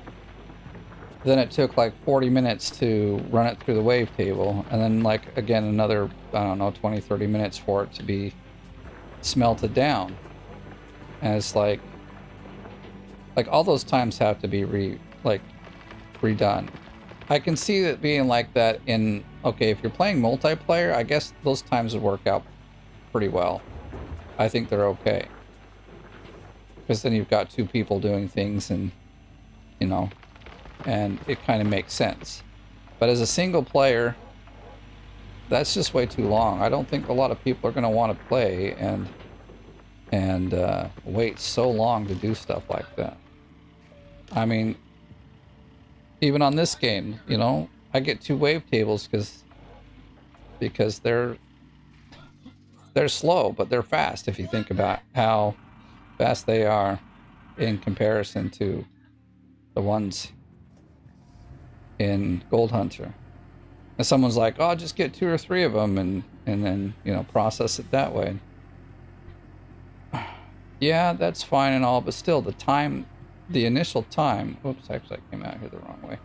Then it took like 40 minutes to run it through the wavetable, and then, like, again, another, I don't know, 20-30 minutes for it to be smelted down. And it's like all those times have to be redone. I can see that being like that in, okay, if you're playing multiplayer, I guess those times would work out pretty well. I think they're okay. Because then you've got 2 people doing things, and, you know, and it kind of makes sense. But as a single player, that's just way too long. I don't think a lot of people are going to want to play and wait so long to do stuff like that. I mean, even on this game, you know, I get 2 wavetables because they're slow, but they're fast if you think about how fast they are in comparison to the ones in Gold Hunter. And someone's like, oh, just get 2 or 3 of them and then, you know, process it that way. Yeah, that's fine and all, but still, the initial time, oops, actually I came out here the wrong way.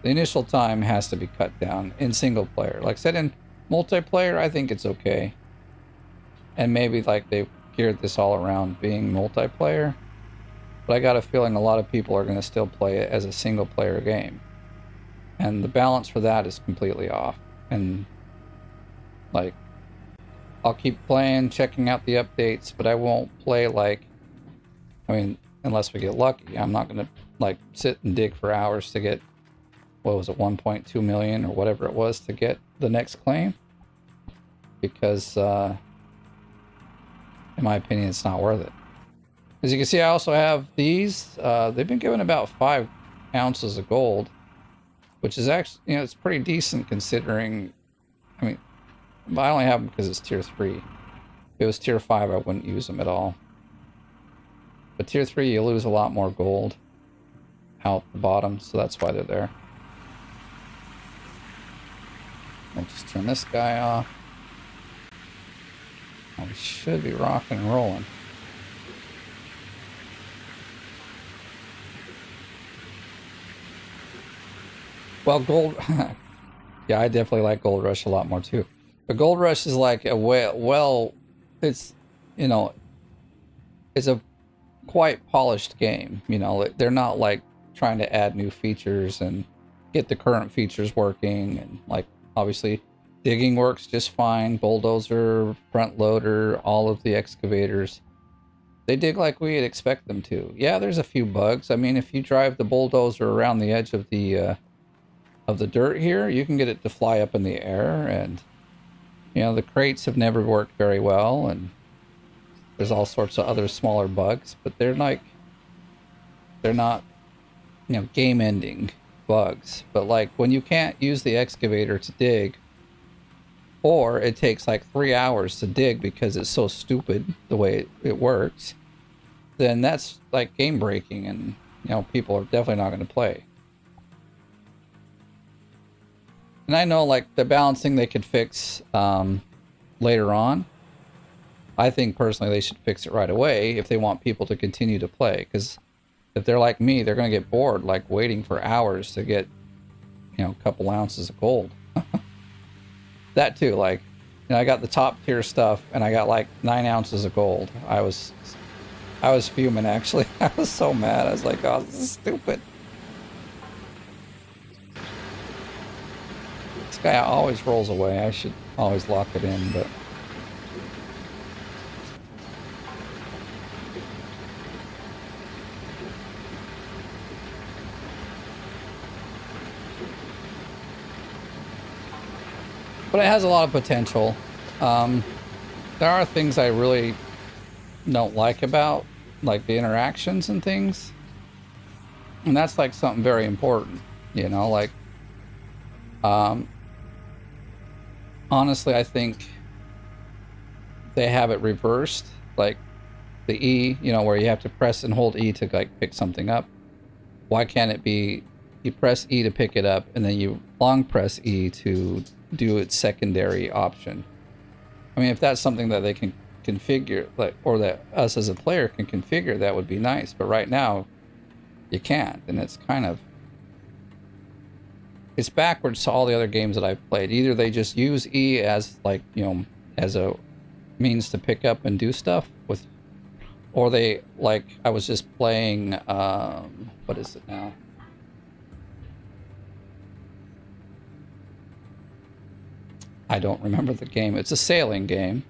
The initial time has to be cut down in single player. Like I said, in multiplayer, I think it's okay. And maybe, like, they've geared this all around being multiplayer. but I got a feeling a lot of people are going to still play it as a single player game. And the balance for that is completely off. And like, I'll keep playing, checking out the updates, but I won't play like, I mean, unless we get lucky. I'm not going to like sit and dig for hours to get, what was it, 1.2 million or whatever it was to get the next claim. Because, in my opinion, it's not worth it. As you can see, I also have these. They've been given about 5 ounces of gold, which is actually, you know, it's pretty decent considering, I mean, I only have them because it's tier 3. If it was tier 5, I wouldn't use them at all. But tier 3, you lose a lot more gold out the bottom, so that's why they're there. I'll just turn this guy off. Oh, we should be rocking and rolling. Well, gold... yeah, I definitely like Gold Rush a lot more, too. But Gold Rush is like a well... It's, you know... It's a quite polished game, you know? They're not, like, trying to add new features and get the current features working. And, like, obviously, digging works just fine. Bulldozer, front loader, all of the excavators. They dig like we'd expect them to. Yeah, there's a few bugs. I mean, if you drive the bulldozer around the edge of the dirt here, you can get it to fly up in the air, and you know, the crates have never worked very well, and there's all sorts of other smaller bugs, but they're not, you know, game-ending bugs. But like when you can't use the excavator to dig, or it takes like 3 hours to dig because it's so stupid the way it works, then that's like game breaking, and you know, people are definitely not going to play. And I know like the balancing they could fix later on. I think personally they should fix it right away if they want people to continue to play, because if they're like me, they're going to get bored like waiting for hours to get, you know, a couple ounces of gold. That too, like, you know, I got the top tier stuff and I got like 9 ounces of gold. I was fuming, actually. I was so mad. I was like, oh, this is stupid. This guy always rolls away. I should always lock it in, but... But it has a lot of potential. There are things I really don't like about, like the interactions and things. And that's like something very important, you know, like, honestly, I think they have it reversed, like the E, you know, where you have to press and hold E to like pick something up. Why can't it be, you press E to pick it up and then you long press E to do its secondary option? I mean, if that's something that they can configure, like, or that us as a player can configure, that would be nice. But right now, you can't, and it's kind of, it's backwards to all the other games that I've played. Either they just use E as like, you know, as a means to pick up and do stuff with, or they, like, I was just playing, what is it now? I don't remember the game. It's a sailing game.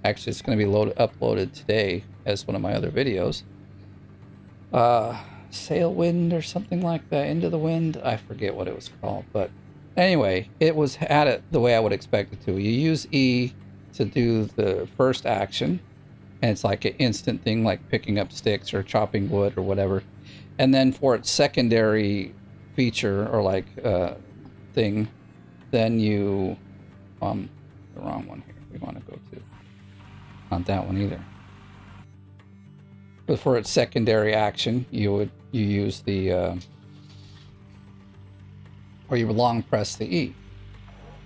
Actually, it's going to be uploaded today as one of my other videos. Sailwind or something like that. Into the Wind. I forget what it was called. But anyway, it was had it the way I would expect it to. You use E to do the first action. And it's like an instant thing, like picking up sticks or chopping wood or whatever. And then for its secondary feature or like thing, then you... the wrong one here. We want to go to not that one either. But for its secondary action, you use the or you would long press the E.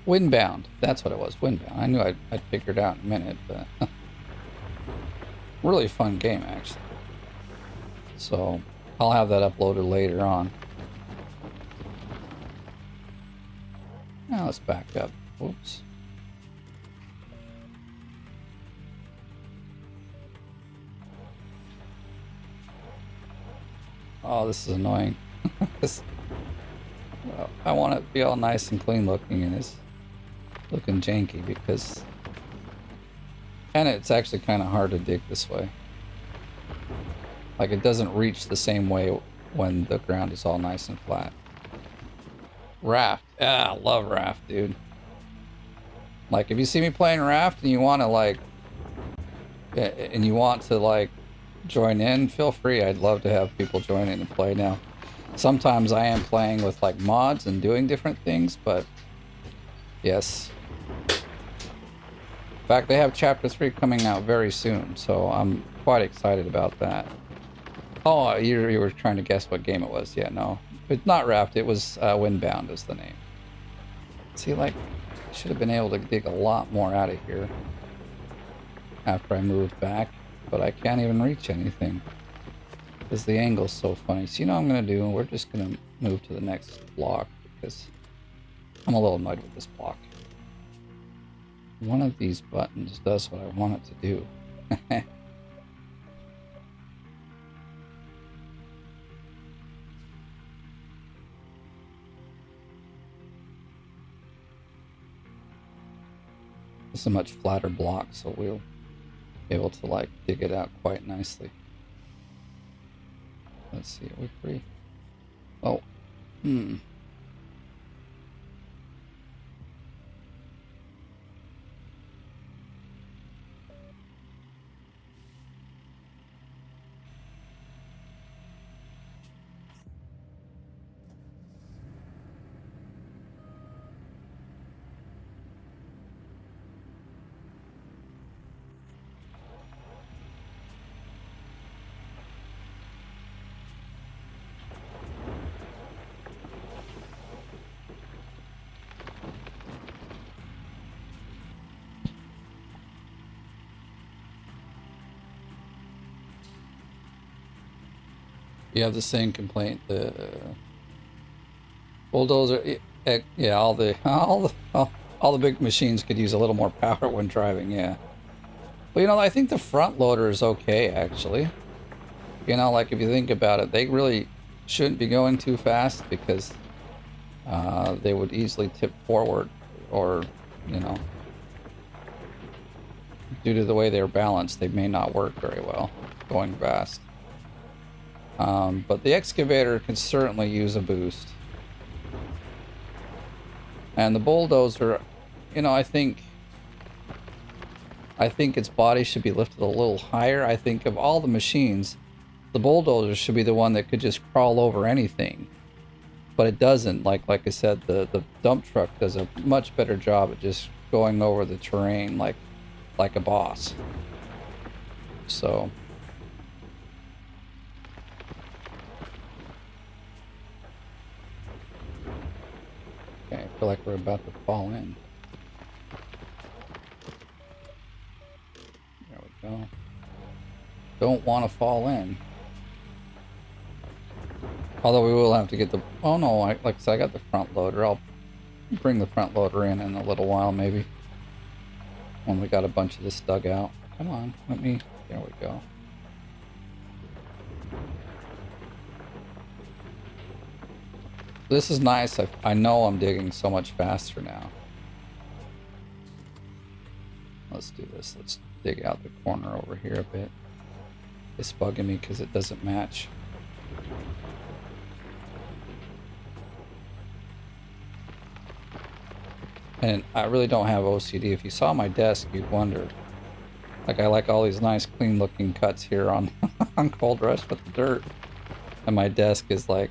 Windbound. That's what it was. Windbound. I knew I'd figure it out in a minute, but really fun game actually. So I'll have that uploaded later on. Now let's back up. Oops. Oh, this is annoying. This, well, I want it to be all nice and clean looking, and it's looking janky because... And it's actually kind of hard to dig this way. Like, it doesn't reach the same way when the ground is all nice and flat. Raft. Yeah, I love Raft, dude. Like, if you see me playing Raft and you want to, like... And you want to, like, join in, feel free. I'd love to have people join in and play now. Sometimes I am playing with, like, mods and doing different things, but... Yes. In fact, they have Chapter 3 coming out very soon, so I'm quite excited about that. Oh, you were trying to guess what game it was. Yeah, no. It's not Raft, it was Windbound is the name. See, like, I should have been able to dig a lot more out of here after I moved back, but I can't even reach anything because the angle's so funny. So you know what I'm going to do? We're just going to move to the next block because I'm a little annoyed with this block. One of these buttons does what I want it to do. This is a much flatter block, so we'll be able to, like, dig it out quite nicely. Let's see, are we free? Oh, you have the same complaint. The Bulldozer, yeah, all the big machines could use a little more power when driving. Yeah, but you know, I think the front loader is okay actually. You know, like if you think about it, they really shouldn't be going too fast because they would easily tip forward, or you know, due to the way they're balanced, they may not work very well going fast. But the excavator can certainly use a boost. And the Bulldozer, you know, I think its body should be lifted a little higher. I think of all the machines, the Bulldozer should be the one that could just crawl over anything. But it doesn't. Like I said, the dump truck does a much better job at just going over the terrain like a boss. So... Okay, I feel like we're about to fall in. There we go. Don't want to fall in. Although we will have to get the... Oh no, like I said, I got the front loader. I'll bring the front loader in a little while maybe. When we got a bunch of this dug out. Come on, let me... There we go. This is nice. I know I'm digging so much faster now. Let's do this. Let's dig out the corner over here a bit. It's bugging me because it doesn't match. And I really don't have OCD. If you saw my desk, you'd wonder. Like, I like all these nice, clean-looking cuts here on, on Cold Rush with the dirt. And my desk is like...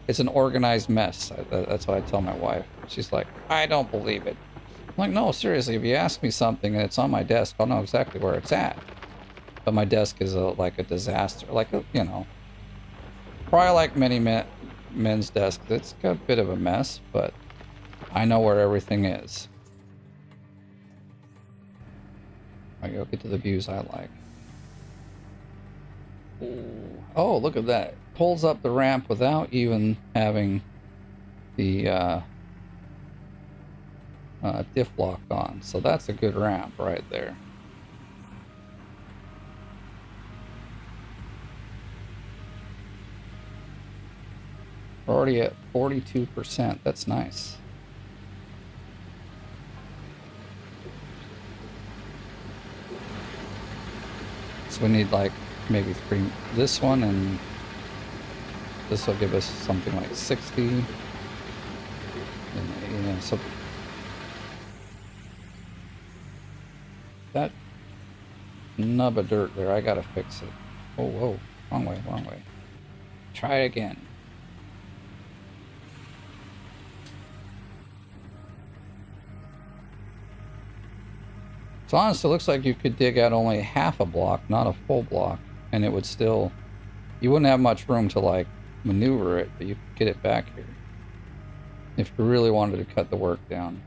It's an organized mess. That's what I tell my wife. She's like, I don't believe it. I'm like, no, seriously, if you ask me something and it's on my desk, I'll know exactly where it's at. But my desk is like a disaster. Like, you know, probably like many men's desks. It's got a bit of a mess, but I know where everything is. I go get to the views I like. Ooh. Oh, look at that. Pulls up the ramp without even having the diff lock on. So that's a good ramp right there. We're already at 42%. That's nice. So we need like maybe 3, this one, and this will give us something like 60. And, yeah, so that nub of dirt there, I gotta fix it. Oh, whoa, wrong way, wrong way. Try it again. So honestly, it looks like you could dig out only half a block, not a full block, and it would still, you wouldn't have much room to like maneuver it, but you could get it back here if you really wanted to cut the work down.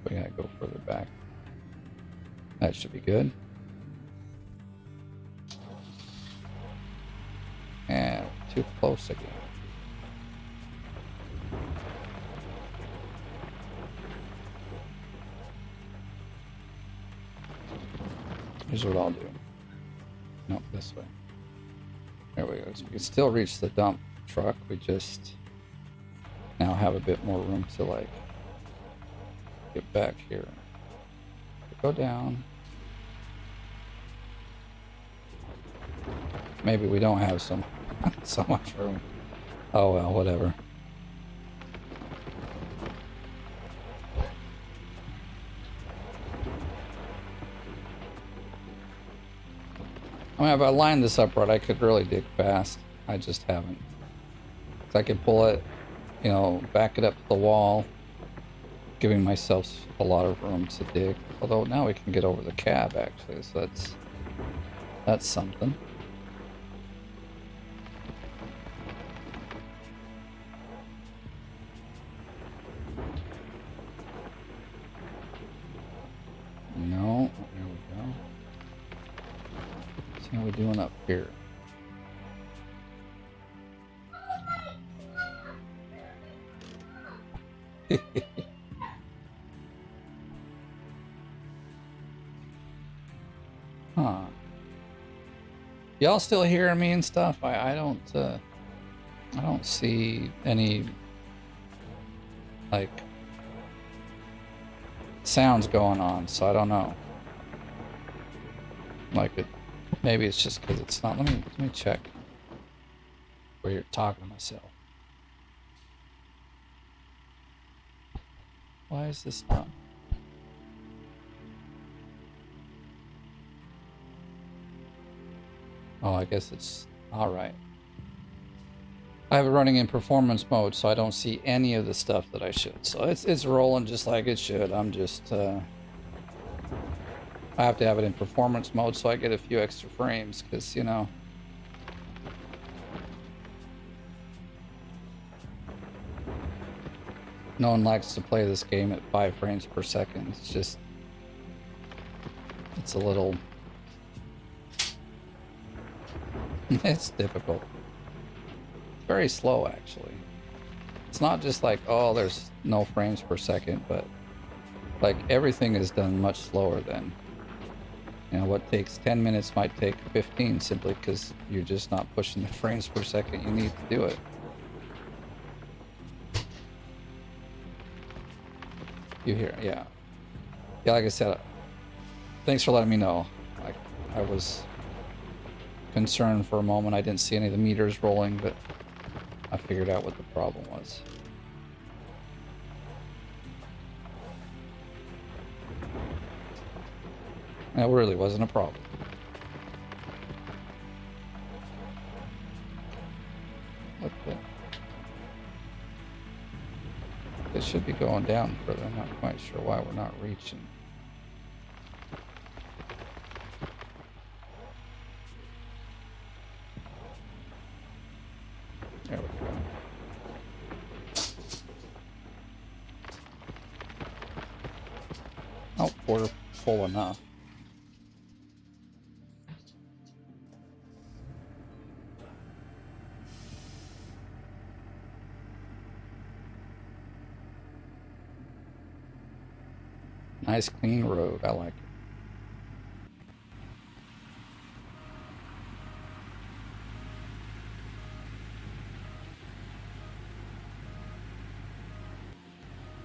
We gotta go further back. That should be good. And too close again. Here's what I'll do. Nope, this way. There we go. So we can still reach the dump truck. We just now have a bit more room to like get back here. Go down. Maybe we don't have so much room. Oh well, whatever. I mean, if I lined this up right, I could really dig fast. I just haven't. So I could pull it, you know, back it up to the wall, giving myself a lot of room to dig. Although now we can get over the cab actually, so that's something. No, there we go. See how we doing up here. Huh. Y'all still hearing me and stuff? I don't see any like sounds going on, so I don't know. Like it, maybe it's just because it's not. Let me check. Where you're talking to myself. Why is this not? Oh, I guess it's all right. I have it running in performance mode, so I don't see any of the stuff that I should. So it's rolling just like it should. I'm just I have to have it in performance mode so I get a few extra frames, because you know. No one likes to play this game at 5 frames per second. It's just, it's a little, it's difficult. It's very slow, actually. It's not just like, oh, there's no frames per second, but like everything is done much slower than, you know, what takes 10 minutes might take 15 simply because you're just not pushing the frames per second you need to do it. You hear, yeah. Yeah, like I said, thanks for letting me know. Like, I was concerned for a moment. I didn't see any of the meters rolling, but I figured out what the problem was. And it really wasn't a problem. What the? It should be going down further. I'm not quite sure why we're not reaching. There we go. Oh, we're full enough. Nice clean road, I like it.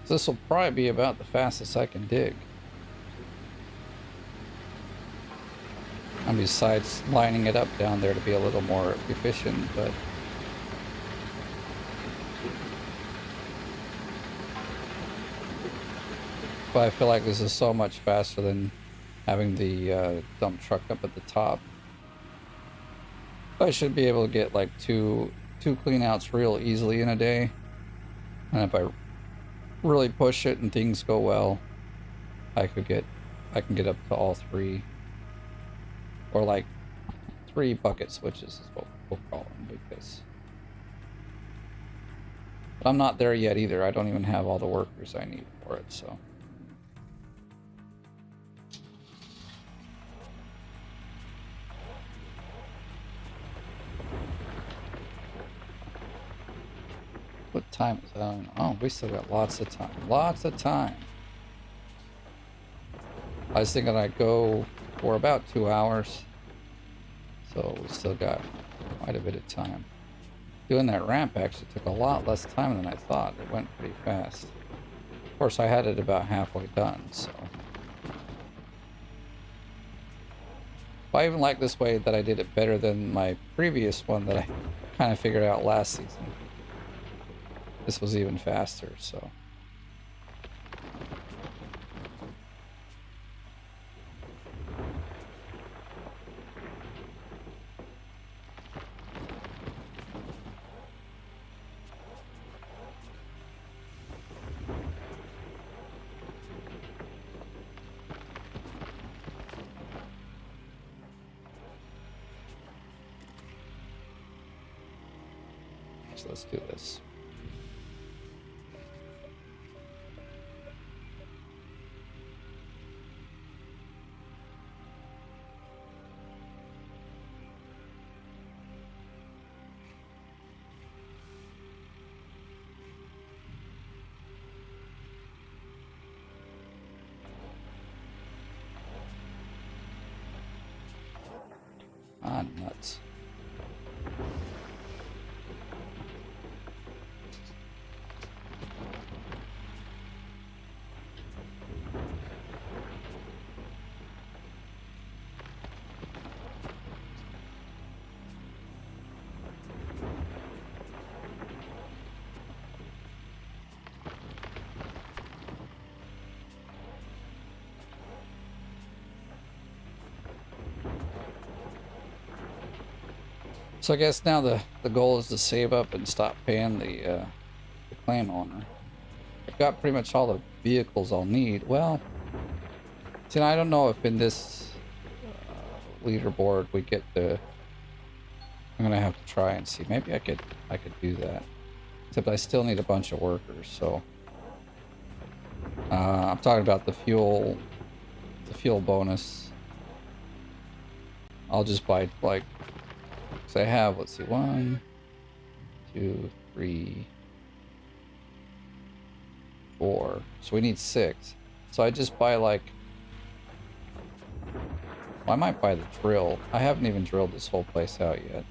This will probably be about the fastest I can dig. And besides lining it up down there to be a little more efficient, but I feel like this is so much faster than having the dump truck up at the top. I should be able to get like two clean outs real easily in a day. And if I really push it and things go well, I can get up to all three. Or like 3 bucket switches is what we'll call them, because but I'm not there yet either. I don't even have all the workers I need for it, so. What time is it? Oh, we still got lots of time. Lots of time. I was thinking I'd go for about 2 hours. So we still got quite a bit of time. Doing that ramp actually took a lot less time than I thought. It went pretty fast. Of course, I had it about halfway done, so. I even like this way that I did it better than my previous one that I kind of figured out last season. This was even faster, so. So let's do this. Ah, nuts. So I guess now the goal is to save up and stop paying the claim owner. I've got pretty much all the vehicles I'll need. Well, see, I don't know if in this leaderboard we get the. I'm gonna have to try and see. Maybe I could do that. Except I still need a bunch of workers. So I'm talking about the fuel bonus. I'll just buy like. I have, let's see, 1, 2, 3, 4. So we need 6. So I just buy like, well, I might buy the drill. I haven't even drilled this whole place out yet.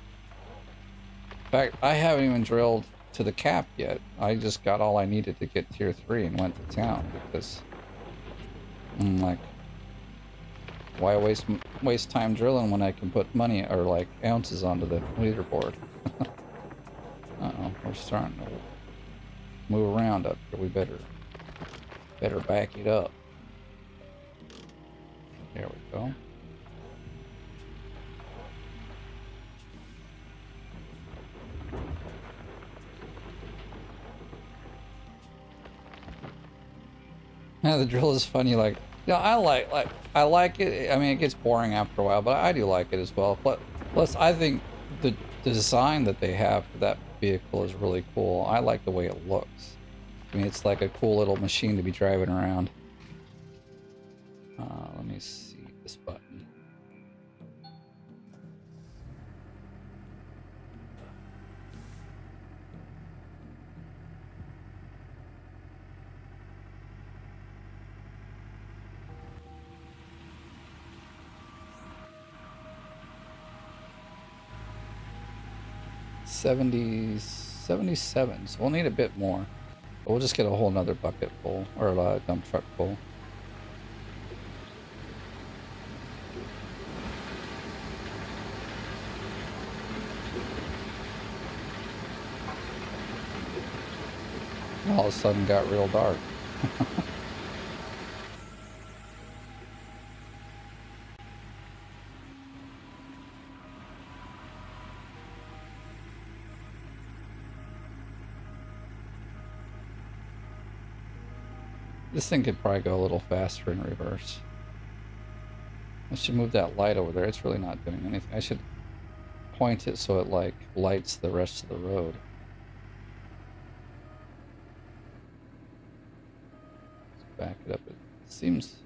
In fact, I haven't even drilled to the cap yet. I just got all I needed to get tier 3 and went to town because I'm like, why waste time drilling when I can put money or like ounces onto the leaderboard? Uh-oh, we're starting to move around up here. We better back it up. There we go. Yeah, the drill is funny. Like, yeah, I like it. I mean, it gets boring after a while, but I do like it as well. Plus, I think the design that they have for that vehicle is really cool. I like the way it looks. I mean, it's like a cool little machine to be driving around. Let me see this button. $77, so we'll need a bit more. But we'll just get a whole nother bucket full, or a dump truck full. All of a sudden got real dark. This thing could probably go a little faster in reverse. I should move that light over there. It's really not doing anything. I should point it so it like lights the rest of the road. Let's back it up. It seems...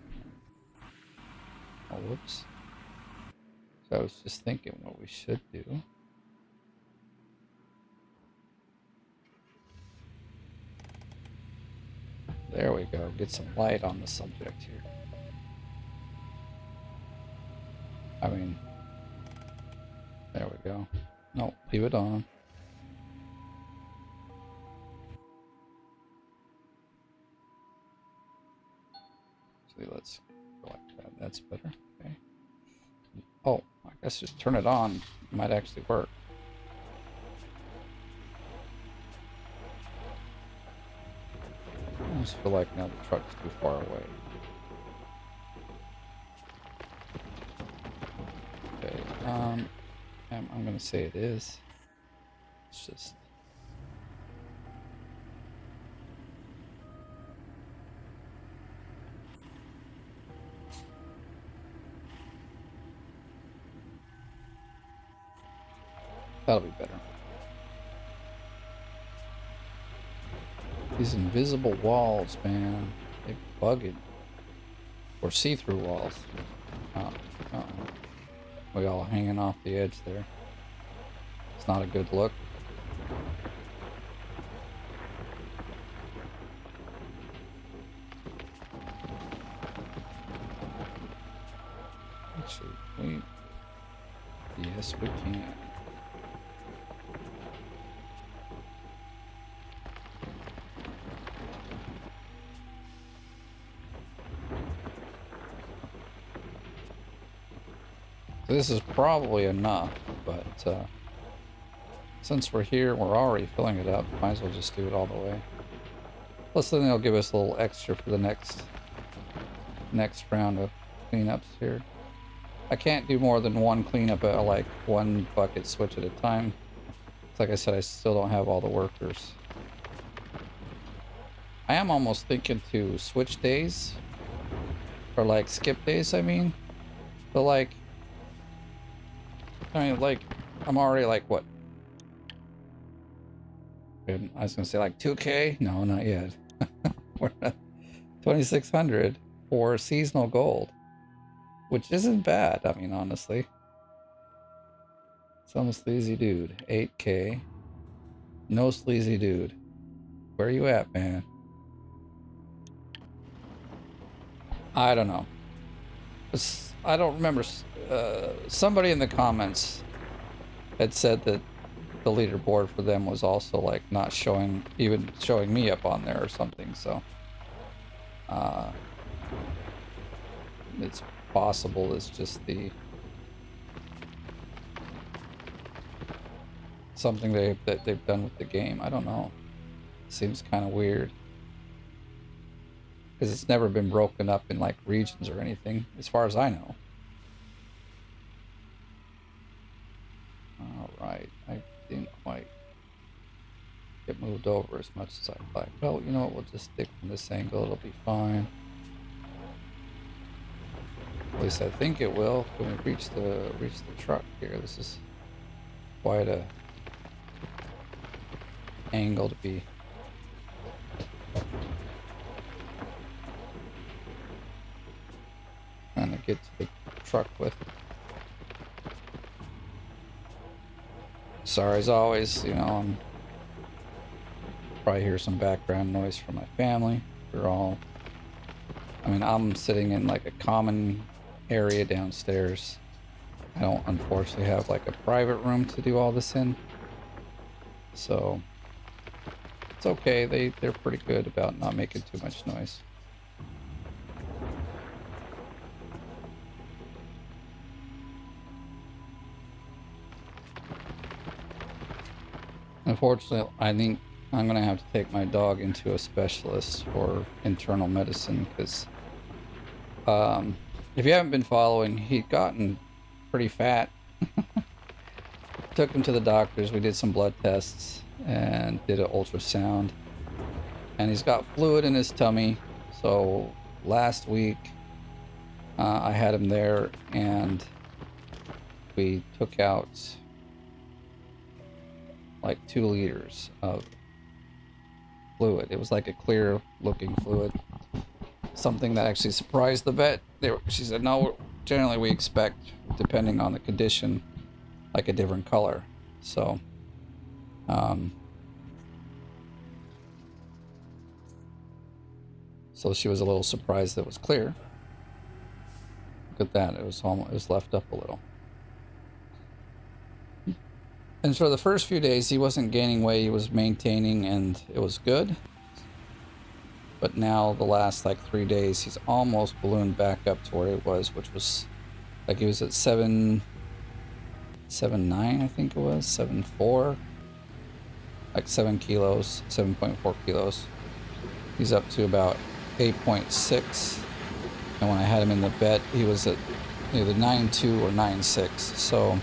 Oh, whoops. So I was just thinking what we should do. There we go. Get some light on the subject here. I mean, there we go. No, leave it on. Actually, let's go like that. That's better. Okay. Oh, I guess just turn it on. It might actually work. I just feel like now the truck's too far away. Okay, I'm gonna say it is. It's just... That'll be better. These invisible walls, man, they bugging. Or see-through walls. We all hanging off the edge there. It's not a good look. Actually, wait. Yes, we can. This is probably enough, but since we're here, we're already filling it up. Might as well just do it all the way. Plus, then they'll give us a little extra for the next round of cleanups here. I can't do more than one cleanup at like one bucket switch at a time. Like I said, I still don't have all the workers. I am almost thinking to switch days, or like skip days. I mean, but like. I mean, like, I'm already like, what? I was gonna say like 2K? No, not yet. We're at 2,600 for seasonal gold, which isn't bad. I mean, honestly. Some sleazy dude, 8K. No sleazy dude. Where are you at, man? I don't know. I don't remember. Somebody in the comments had said that the leaderboard for them was also like not showing, even showing me up on there or something. So it's possible it's just something that they've done with the game. I don't know. Seems kind of weird. Because it's never been broken up in like regions or anything, as far as I know. Alright, I didn't quite get moved over as much as I thought. Well, you know what, we'll just stick from this angle, it'll be fine. At least I think it will when we reach the truck here. This is quite a angle to be. Trying to get to the truck with. Sorry as always, you know, I'm probably hear some background noise from my family. I'm sitting in like a common area downstairs. I don't unfortunately have like a private room to do all this in. So It's okay. They're pretty good about not making too much noise. Unfortunately, I think I'm gonna have to take my dog into a specialist for internal medicine because if you haven't been following, he'd gotten pretty fat. Took him to the doctors. We did some blood tests and did an ultrasound. And he's got fluid in his tummy. So last week I had him there and we took out like 2 liters of fluid. It was like a clear looking fluid. Something that actually surprised the vet. She said, no, generally we expect, depending on the condition, like a different color. So so she was a little surprised that it was clear. Look at that, it was left up a little. And for the first few days he wasn't gaining weight, he was maintaining, and it was good. But now the last like 3 days he's almost ballooned back up to where it was, which was like he was at 7.9, I think it was 7.4, like 7 kilos, 7.4 kilos. He's up to about 8.6, and when I had him in the vet he was at either 9.2 or 9.6. So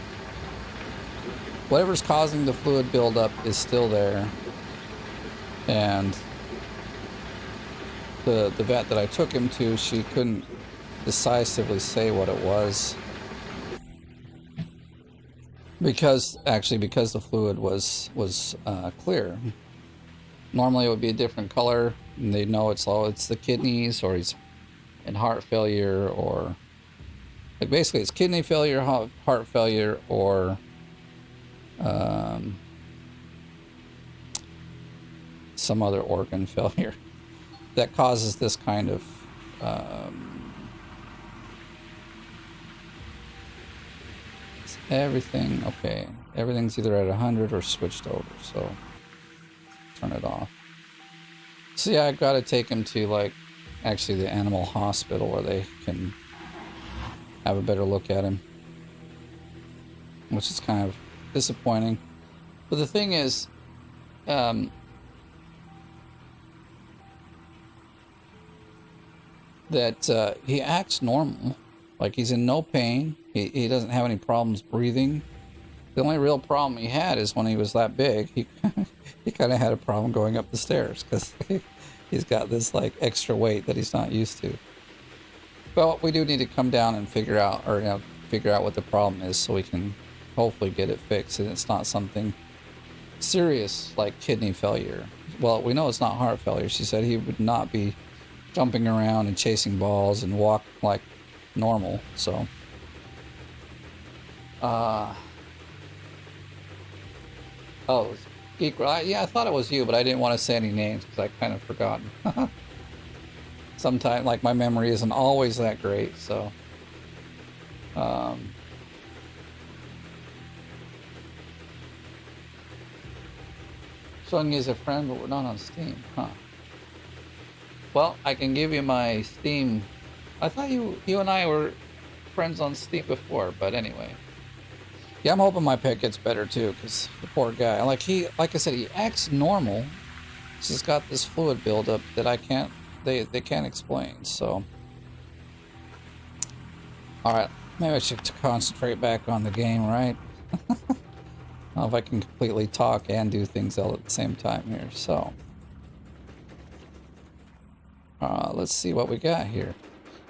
whatever's causing the fluid buildup is still there, and the vet that I took him to, she couldn't decisively say what it was, because the fluid was clear. Normally it would be a different color, and they know it's the kidneys, or he's in heart failure, or like basically it's kidney failure, heart failure, or some other organ failure that causes this kind of everything. Okay, everything's either at 100 or switched over, so turn it off. So yeah, I've got to take him to like actually the animal hospital where they can have a better look at him, which is kind of disappointing. But the thing is, that he acts normal, like he's in no pain. He doesn't have any problems breathing. The only real problem he had is when he was that big, he he kind of had a problem going up the stairs because he's got this like extra weight that he's not used to. But we do need to come down and figure out what the problem is, so we can hopefully get it fixed, and it's not something serious like kidney failure. Well, we know it's not heart failure. She said he would not be jumping around and chasing balls and walk like normal. So oh, yeah, I thought it was you, but I didn't want to say any names because I kind of forgotten. Sometimes, like, my memory isn't always that great, so showing you as a friend, but we're not on Steam, huh? Well, I can give you my Steam. I thought you and I were friends on Steam before, but anyway. Yeah, I'm hoping my pet gets better too, because the poor guy, like I said, he acts normal. He's just got this fluid buildup that they can't explain. So, all right, maybe I should concentrate back on the game, right? I don't know if I can completely talk and do things all at the same time here. So, let's see what we got here.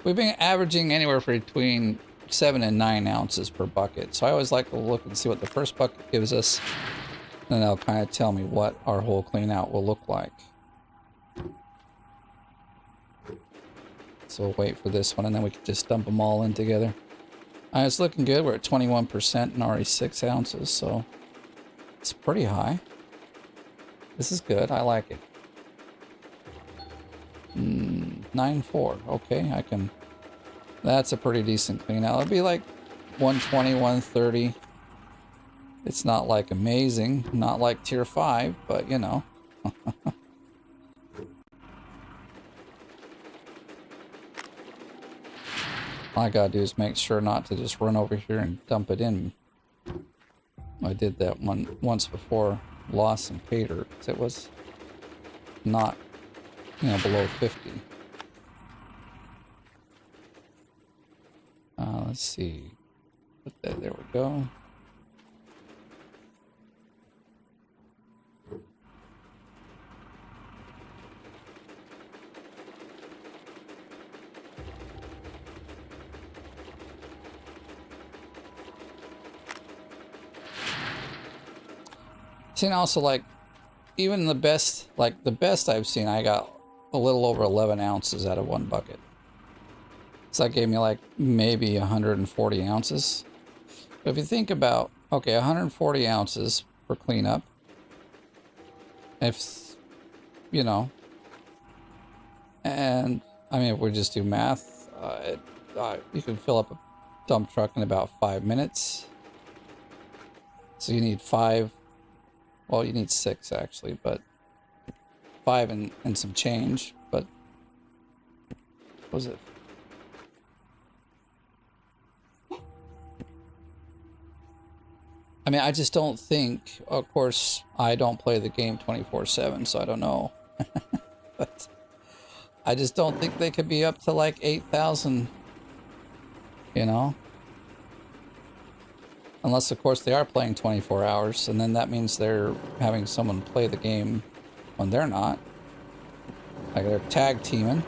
We've been averaging anywhere between 7 and 9 ounces per bucket. So I always like to look and see what the first bucket gives us, and that'll kind of tell me what our whole clean out will look like. So we'll wait for this one, and then we can just dump them all in together. It's looking good. We're at 21% and already 6 ounces, so it's pretty high. This is good. I like it. 9.4. Okay, I can... That's a pretty decent clean out. It'll be like 120, 130. It's not like amazing, not like tier 5, but you know. All I gotta do is make sure not to just run over here and dump it in. I did that once before, lost some pay dirt, 'cause it was not, you know, below 50. Let's see. Put that, there we go. See, and also, like, even the best, like, the best I've seen, I got a little over 11 ounces out of one bucket. So that gave me, like, maybe 140 ounces. But if you think about, okay, 140 ounces for cleanup, if, you know, and, I mean, if we just do math, you can fill up a dump truck in about 5 minutes. So you need 5. Well, you need 6 actually, but 5 and some change. But what was it? I mean, I just don't think. Of course, I don't play the game 24/7, so I don't know. But I just don't think they could be up to like 8,000. You know. Unless, of course, they are playing 24 hours, and then that means they're having someone play the game when they're not. Like they're tag teaming.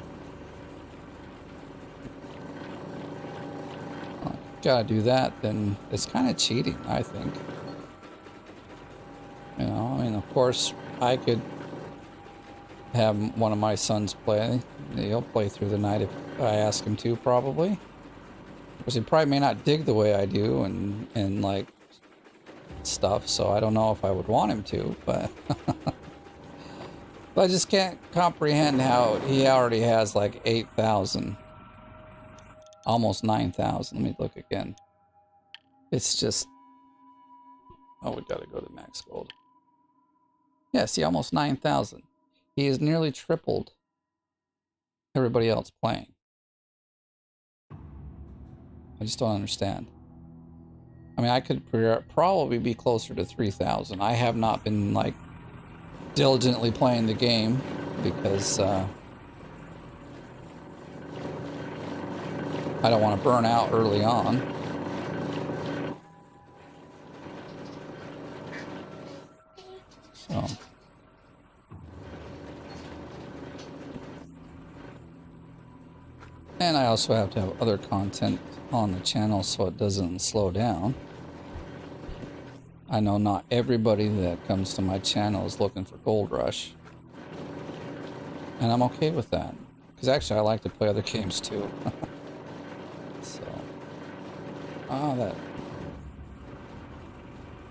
Well, gotta do that, then it's kind of cheating, I think. You know, I mean, of course, I could have one of my sons play. He'll play through the night if I ask him to, probably. Because he probably may not dig the way I do and like stuff, so I don't know if I would want him to, but but I just can't comprehend how he already has like 8,000, almost 9,000. Let me look again. It's just, oh, we gotta go to max gold. Yeah, see, almost 9,000. He has nearly tripled everybody else playing. I just don't understand. I mean, I could probably be closer to 3,000. I have not been, like, diligently playing the game because I don't want to burn out early on. So. And I also have to have other content on the channel so it doesn't slow down. I know not everybody that comes to my channel is looking for Gold Rush. And I'm okay with that. Because actually I like to play other games too. So. That.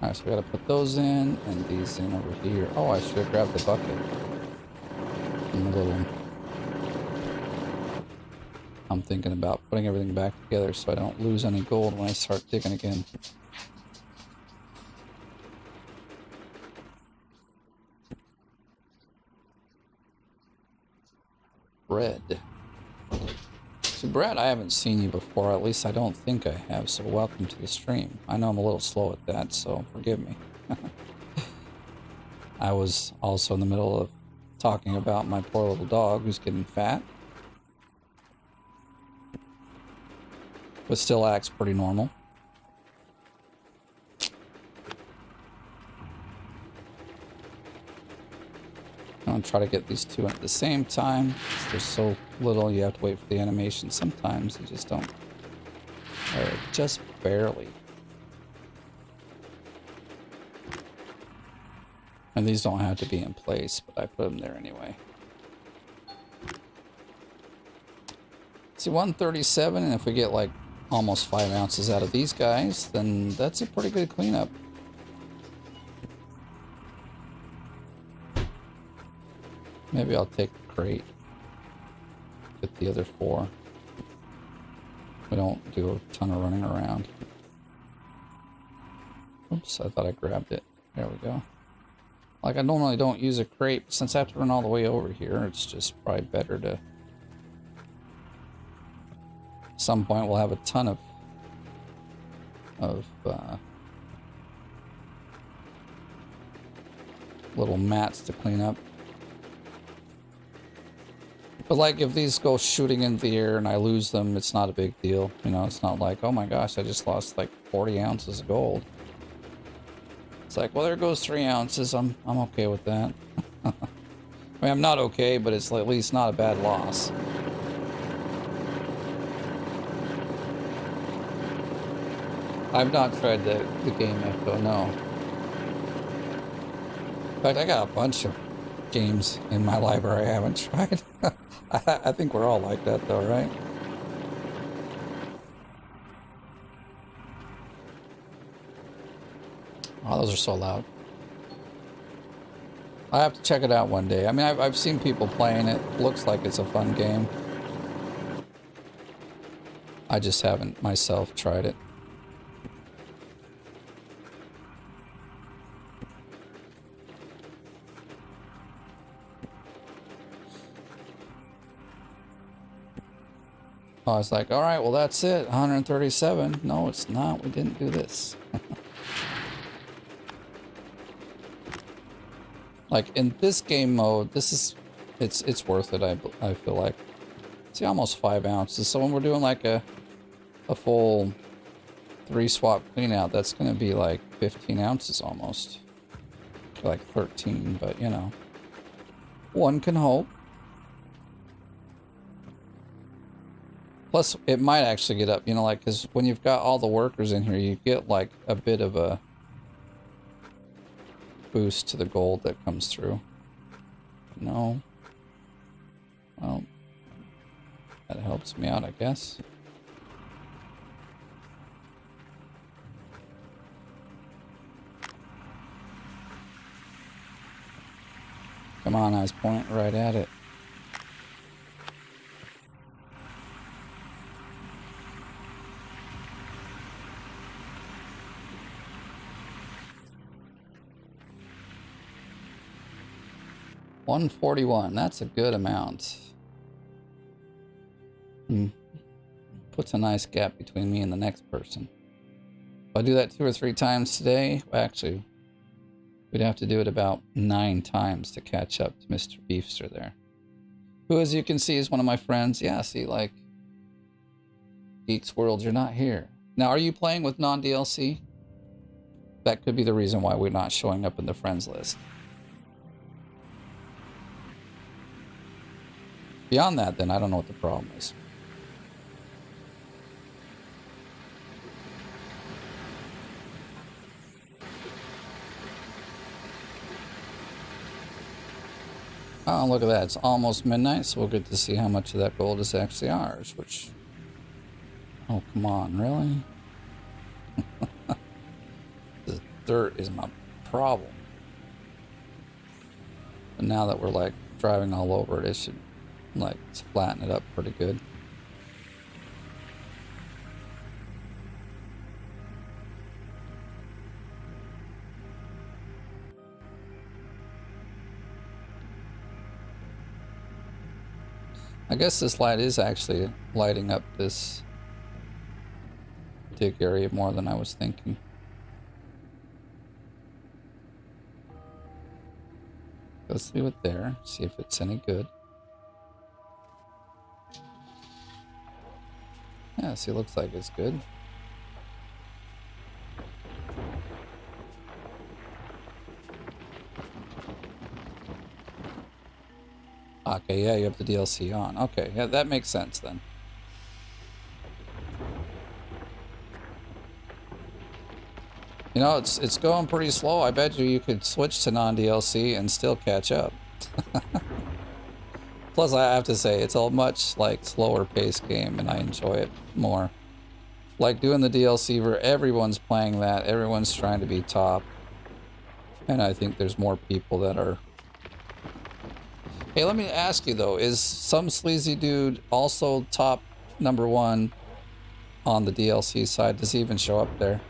Alright, so we gotta put those in and these in over here. Oh, I should have grabbed the bucket. And the little... I'm thinking about putting everything back together so I don't lose any gold when I start digging again. Bread. So Brad, I haven't seen you before, at least I don't think I have, so welcome to the stream. I know I'm a little slow at that, so forgive me. I was also in the middle of talking about my poor little dog who's getting fat. But still acts pretty normal. I'm gonna try to get these two at the same time. There's so little you have to wait for the animation. Sometimes you just don't. Just barely. And these don't have to be in place, but I put them there anyway. See, 137, and if we get like almost 5 ounces out of these guys, then that's a pretty good cleanup. Maybe I'll take the crate. Get the other 4. We don't do a ton of running around. Oops, I thought I grabbed it. There we go. Like, I normally don't use a crate, but since I have to run all the way over here, it's just probably better to some point we'll have a ton of little mats to clean up. But like if these go shooting in the air and I lose them, it's not a big deal. You know, it's not like, oh my gosh, I just lost like 40 ounces of gold. It's like, well, there goes 3 ounces. I'm okay with that. I mean, I'm not okay, but it's at least not a bad loss. I've not tried the game Echo, no. In fact, I got a bunch of games in my library I haven't tried. I think we're all like that though, right? Oh, those are so loud. I have to check it out one day. I mean, I've seen people playing it. Looks like it's a fun game. I just haven't myself tried it. I was like, all right, well, that's it. 137. No, it's not. We didn't do this. Like in this game mode, it's worth it. I feel like. See, almost 5 ounces. So when we're doing like a full 3 swap clean out, that's going to be like 15 ounces almost. Like 13, but you know, one can hope. Plus, it might actually get up, you know, like, because when you've got all the workers in here, you get, like, a bit of a boost to the gold that comes through. No. Well, that helps me out, I guess. Come on, I was pointing right at it. $141, that's a good amount. Puts a nice gap between me and the next person. If I do that 2 or 3 times today, well, actually, we'd have to do it about 9 times to catch up to Mr. Beefster there. Who, as you can see, is one of my friends. Yeah, see, like, Geeks World, you're not here. Now, are you playing with non-DLC? That could be the reason why we're not showing up in the friends list. Beyond that, then, I don't know what the problem is. Oh, look at that. It's almost midnight, so we'll get to see how much of that gold is actually ours, which... Oh, come on, really? The dirt is my problem. But now that we're, like, driving all over it, it should... like, flatten it up pretty good. I guess this light is actually lighting up this dig area more than I was thinking. Let's leave it there, see if it's any good. Yeah, see, it looks like it's good. Okay, yeah, you have the DLC on. Okay, yeah, that makes sense then. You know, it's going pretty slow. I bet you could switch to non-DLC and still catch up. Plus, I have to say, it's a much, like, slower paced game, and I enjoy it more. Like, doing the DLC where everyone's playing that, everyone's trying to be top. And I think there's more people that are... Hey, let me ask you, though, is some sleazy dude also top #1 on the DLC side? Does he even show up there?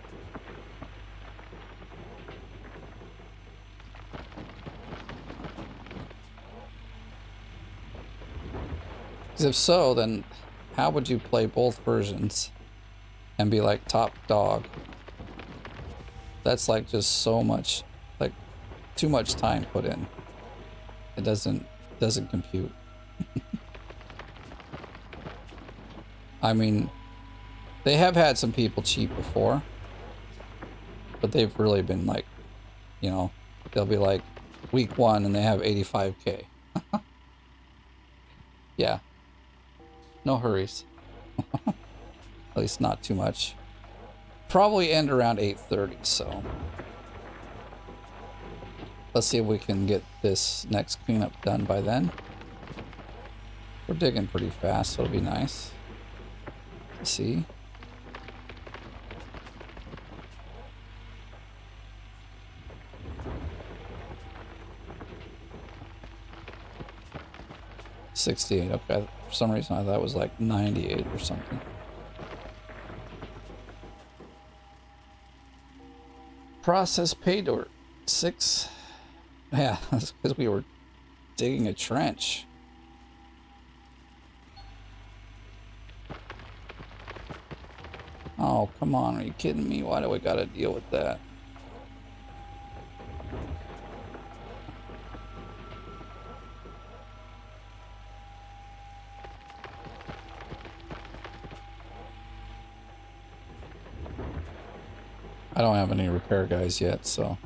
Because if so, then how would you play both versions and be like top dog? That's like just so much, like too much time put in. It doesn't compute. I mean, they have had some people cheat before, but they've really been like, you know, they'll be like week 1 and they have 85k. Yeah, no hurries. At least not too much. Probably end around 8:30, so let's see if we can get this next cleanup done by then. We're digging pretty fast, so it'll be nice to see. $68, okay. For some reason I thought it was like 98 or something. Process pay dirt 6. Yeah, that's because we were digging a trench. Oh, come on, are you kidding me? Why do we gotta deal with that? I don't have any repair guys yet, so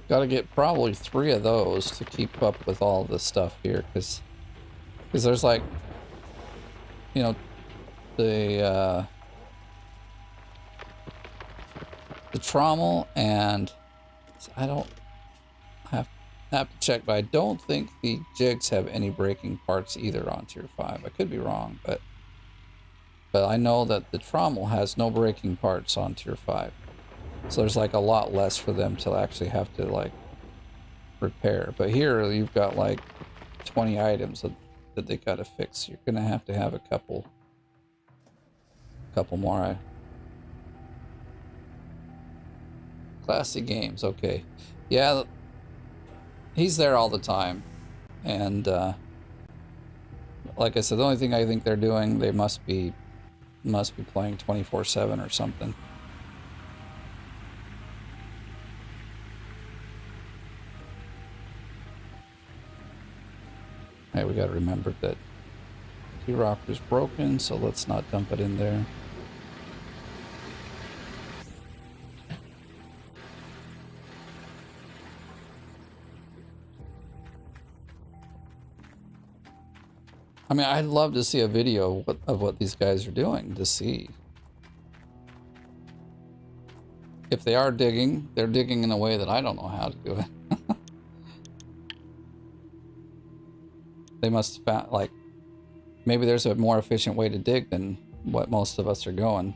gotta get probably 3 of those to keep up with all the stuff here, because there's like, you know, the trommel, and I don't have to check, but I don't think the jigs have any breaking parts either on tier 5. I could be wrong, but I know that the trommel has no breaking parts on tier 5. So there's like a lot less for them to actually have to like repair. But here you've got like 20 items that they gotta fix. You're gonna have a couple more. Classy games, okay. Yeah, he's there all the time. And like I said, the only thing I think they're doing, they must be playing 24/7 or something. Hey, we gotta remember that T-Rocker's broken, so let's not dump it in there. I mean, I'd love to see a video of what these guys are doing to see. If they are digging, they're digging in a way that I don't know how to do it. They must have, like, maybe there's a more efficient way to dig than what most of us are going.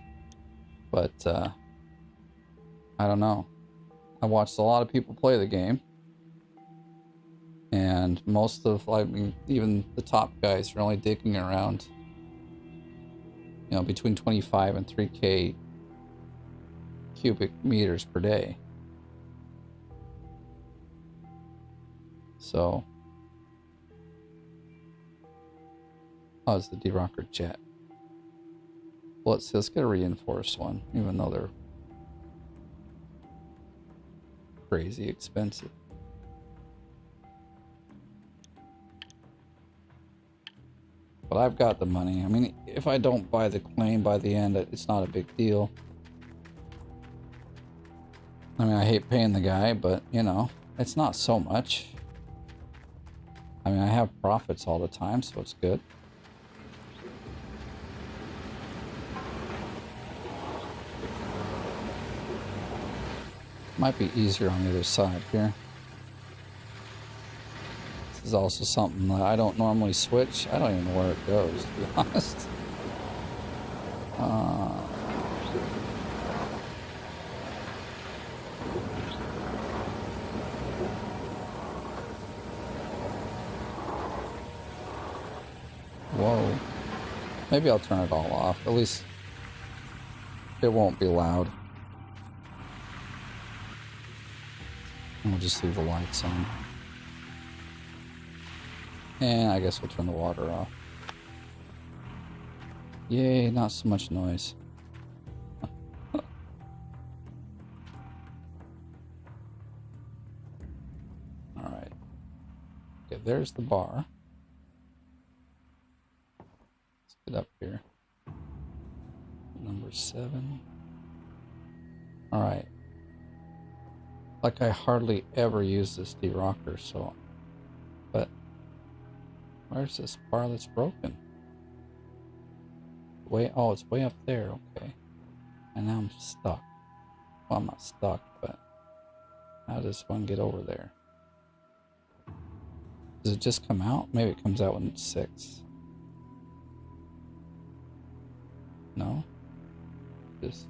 But, I don't know. I watched a lot of people play the game. And most of, I mean, even the top guys are only digging around, you know, between 25 and 3K cubic meters per day. So, oh, it's the D-Rocker jet. Well, let's get a reinforced one, even though they're crazy expensive. But I've got the money. I mean, if I don't buy the claim by the end, it's not a big deal. I mean, I hate paying the guy, but, you know, it's not so much. I mean, I have profits all the time, so it's good. Might be easier on the other side here. This is also something that I don't normally switch. I don't even know where it goes, to be honest. Whoa. Maybe I'll turn it all off. At least it won't be loud. And we'll just leave the lights on. And I guess we'll turn the water off. Yay, not so much noise. Alright. Okay, there's the bar. Let's get up here. Number 7. Alright. Like, I hardly ever use this de-rocker, so... But... Where's this bar that's broken? Oh, it's way up there, okay. And now I'm stuck. Well, I'm not stuck, but... How does one get over there? Does it just come out? Maybe it comes out when it's 6. No? Just...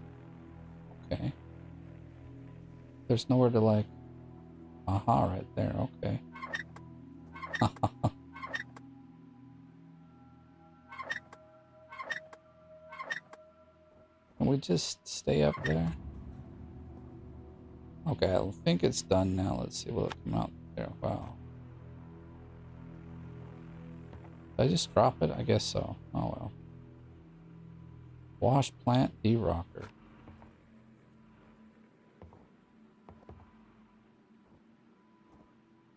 Okay. There's nowhere to, like... Aha, right there, okay. Can we just stay up there? Okay, I think it's done now. Let's see, will it come out there? Wow. Did I just drop it? I guess so. Oh well. Wash plant de-rocker.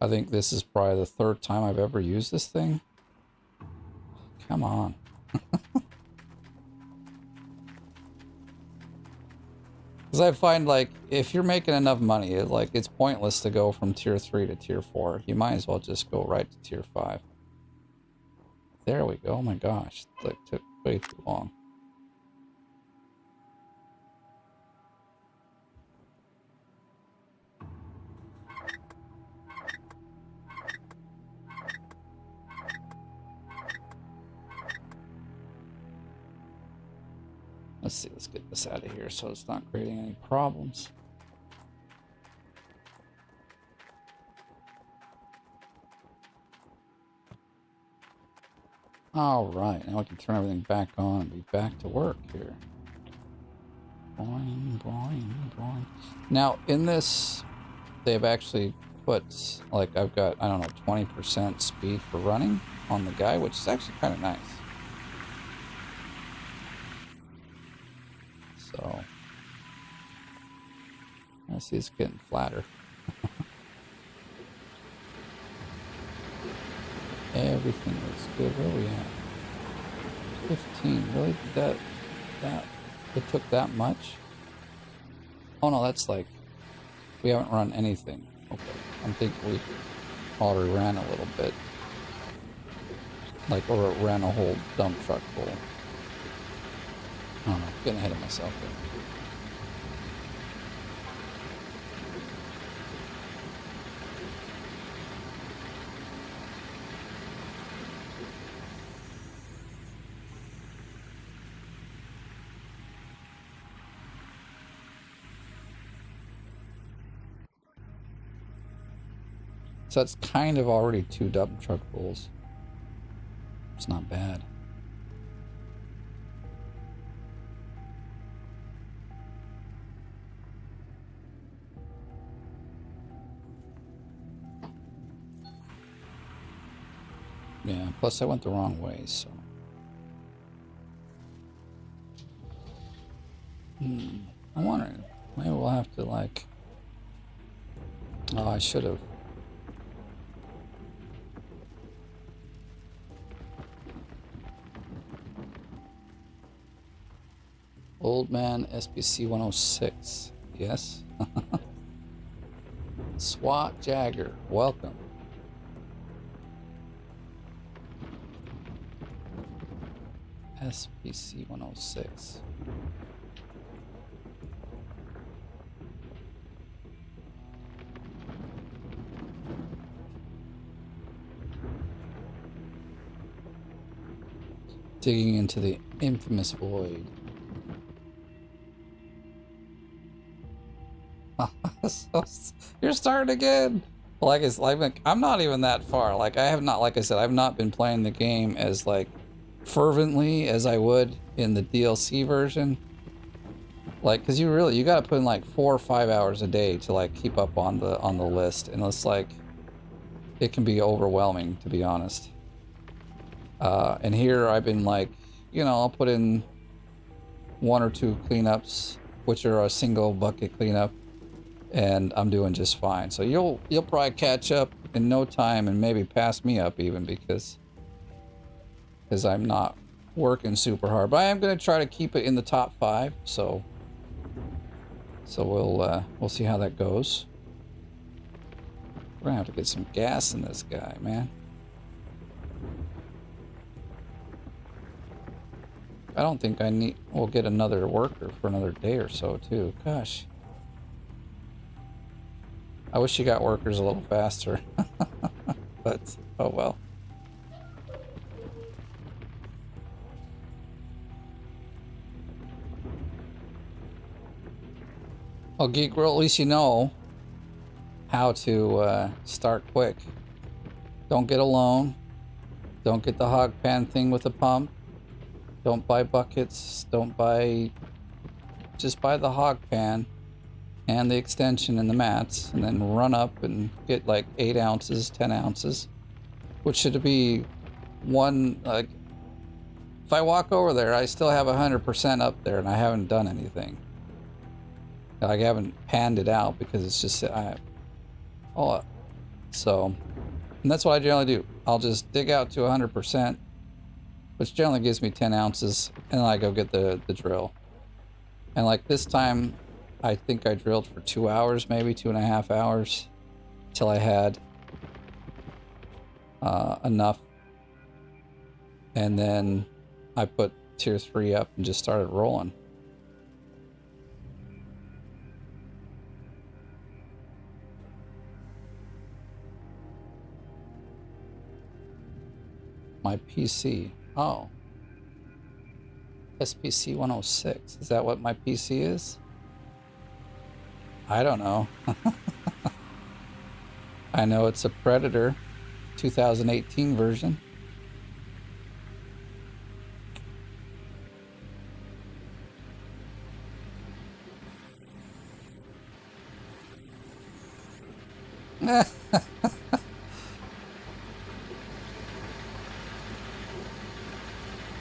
I think this is probably the 3rd time I've ever used this thing. Come on. Because I find, like, if you're making enough money, it's pointless to go from tier 3 to tier 4. You might as well just go right to tier 5. There we go. Oh my gosh. It took way too long. Let's see, let's get this out of here so it's not creating any problems. Alright, now we can turn everything back on and be back to work here. Boing, boing, boing. Now, in this, they've actually put, like, I've got, I don't know, 20% speed for running on the guy, which is actually kind of nice. So, I see it's getting flatter. Everything looks good. Where are we at? 15. Really? That it took that much? Oh no, that's like we haven't run anything. Okay. I'm thinking we already ran a little bit. Like, or ran a whole dump truck full. I don't know, getting ahead of myself there. So that's kind of already 2 dump truck fulls. It's not bad. Yeah, plus I went the wrong way, so. I'm wondering, maybe we'll have to, like... Oh, I should have. Oldman SBC 106. Yes. SWAT Jagger, welcome. SBC 106. Digging into the infamous void. So, you're starting again. Like, it's like I'm not even that far. Like, I have not, like I said, I've not been playing the game as like fervently as I would in the DLC version. Like, cause you gotta put in like 4 or 5 hours a day to like keep up on the list, and it's like it can be overwhelming, to be honest. And here I've been like you know, I'll put in 1 or 2 cleanups, which are a single bucket cleanup, and I'm doing just fine. So you'll probably catch up in no time and maybe pass me up even because I'm not working super hard. But I am going to try to keep it in the top 5. So we'll see how that goes. We're gonna have to get some gas in this guy, man. I don't think we'll get another worker for another day or so too. Gosh. I wish you got workers a little faster. But, oh well. Well, Geek Girl, at least you know how to start quick. Don't get a loan. Don't get the hog pan thing with the pump. Don't buy buckets. Just buy the hog pan and the extension and the mats, and then run up and get like 8 ounces, 10 ounces, which should be one, like, if I walk over there, I still have 100% up there and I haven't done anything. Like, I haven't panned it out because it's just, so, and that's what I generally do. I'll just dig out to 100%, which generally gives me 10 ounces, and then I go get the drill. And like this time, I think I drilled for 2 hours, maybe 2.5 hours, till I had enough. And then I put tier 3 up and just started rolling. My PC. Oh. SPC 106. Is that what my PC is? I don't know. I know it's a Predator 2018 version.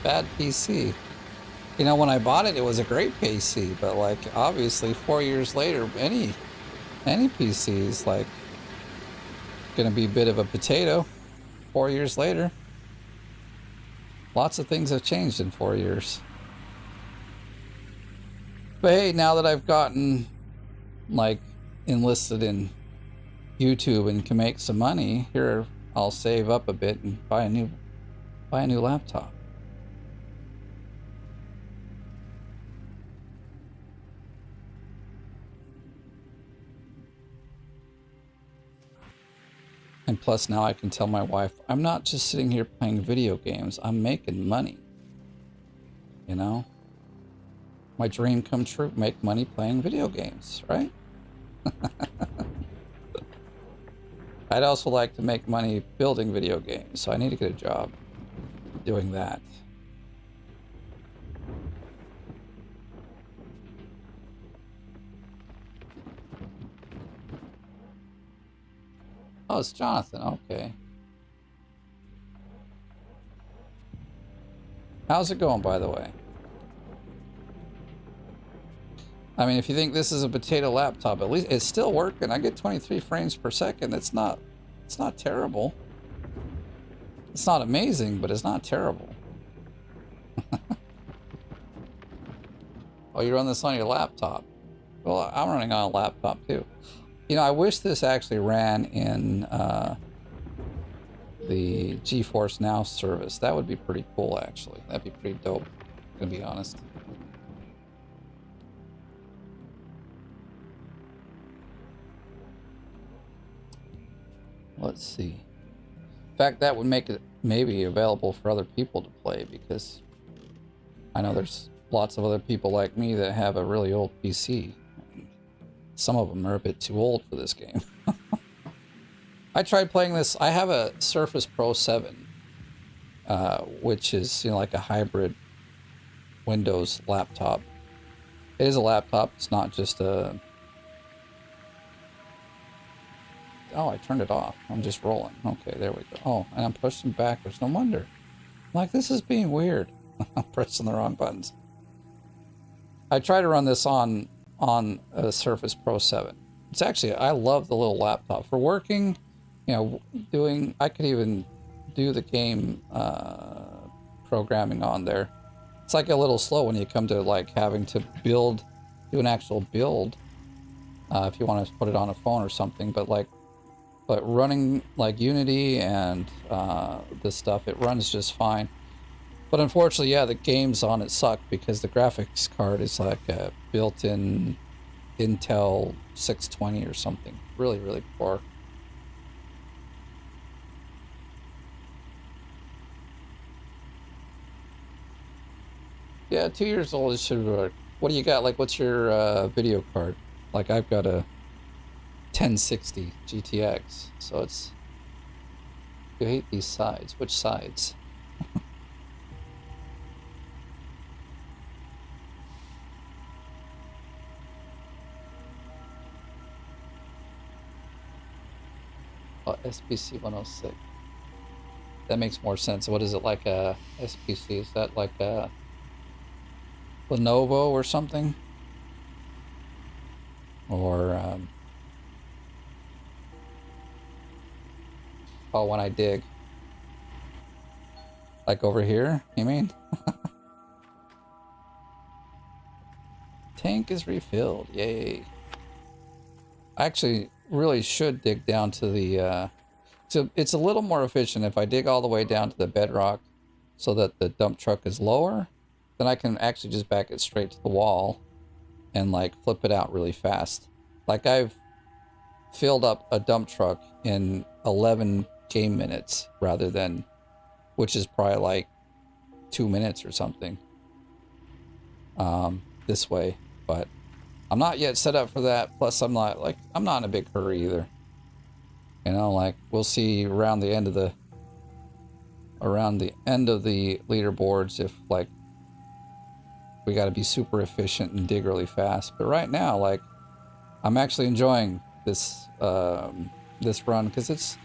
Bad PC. You know, when I bought it, it was a great PC, but like obviously 4 years later, any PC is like gonna be a bit of a potato 4 years later. Lots of things have changed in 4 years. But hey, now that I've gotten like enlisted in YouTube and can make some money, here I'll save up a bit and buy a new laptop. And plus now I can tell my wife, I'm not just sitting here playing video games, I'm making money. You know? My dream come true, make money playing video games, right? I'd also like to make money building video games, so I need to get a job doing that. Oh, it's Jonathan, okay. How's it going, by the way? I mean, if you think this is a potato laptop, at least it's still working. I get 23 frames per second. It's not terrible. It's not amazing, but it's not terrible. Oh, you run this on your laptop? Well, I'm running on a laptop too. You know, I wish this actually ran in the GeForce Now service. That would be pretty cool, actually. That'd be pretty dope, to be honest. Let's see. In fact, that would make it maybe available for other people to play, because I know there's lots of other people like me that have a really old PC. Some of them are a bit too old for this game. I tried playing this. I have a Surface Pro 7, which is, you know, like a hybrid Windows laptop. It is a laptop. It's not just a... Oh, I turned it off. I'm just rolling. Okay, there we go. Oh, and I'm pushing backwards. No wonder. I'm like, this is being weird. I'm pressing the wrong buttons. I try to run this on a Surface Pro 7. It's actually, I love the little laptop. For working, you know, I could even do the game programming on there. It's like a little slow when you come to like having to do an actual build. If you want to put it on a phone or something, but running like Unity and this stuff, it runs just fine. But unfortunately, yeah, the games on it suck because the graphics card is like a built-in Intel 620 or something. Really, really poor. Yeah, 2 years old, it should work. What do you got? Like, what's your video card? Like, I've got a 1060 GTX, so it's... You hate these sides. Which sides? Oh, SPC 106. That makes more sense. What is it, like a SPC? Is that like a Lenovo or something? Or oh, when I dig, like over here, you mean? Tank is refilled, yay. I actually really should dig down to the so it's a little more efficient if I dig all the way down to the bedrock so that the dump truck is lower. Then I can actually just back it straight to the wall and like flip it out really fast. Like I've filled up a dump truck in 11 game minutes rather than, which is probably like 2 minutes or something this way. But I'm not yet set up for that. Plus I'm not in a big hurry either. You know, like we'll see around the end of the leaderboards if like we got to be super efficient and dig really fast. But right now, like, I'm actually enjoying this this run because it's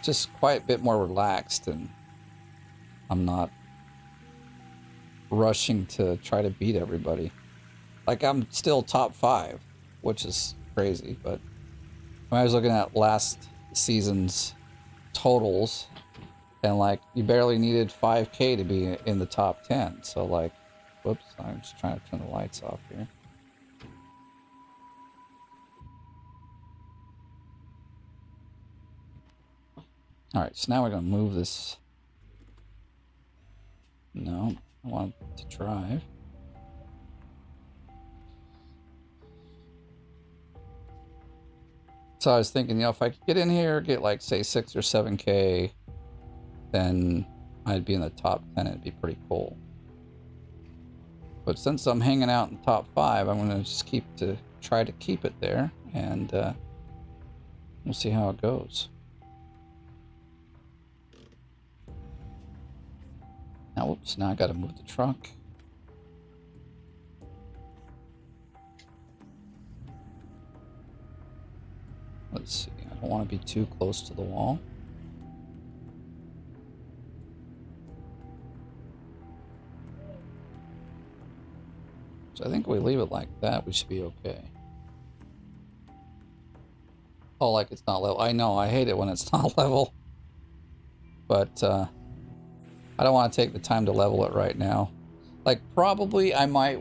just quite a bit more relaxed and I'm not rushing to try to beat everybody. Like, I'm still top 5, which is crazy, but when I was looking at last season's totals, and like, you barely needed 5K to be in the top 10, so like, whoops, I'm just trying to turn the lights off here. Alright, so now we're going to move this. No, I want to drive. So I was thinking, you know, if I could get in here, get like, say, 6 or 7K, then I'd be in the top 10. It'd be pretty cool. But since I'm hanging out in the top 5, I'm going to just try to keep it there, and we'll see how it goes. Now, whoops, now I got to move the truck. Let's see, I don't want to be too close to the wall. So I think if we leave it like that, we should be okay. Oh, like it's not level. I know, I hate it when it's not level. But I don't want to take the time to level it right now. Like, probably I might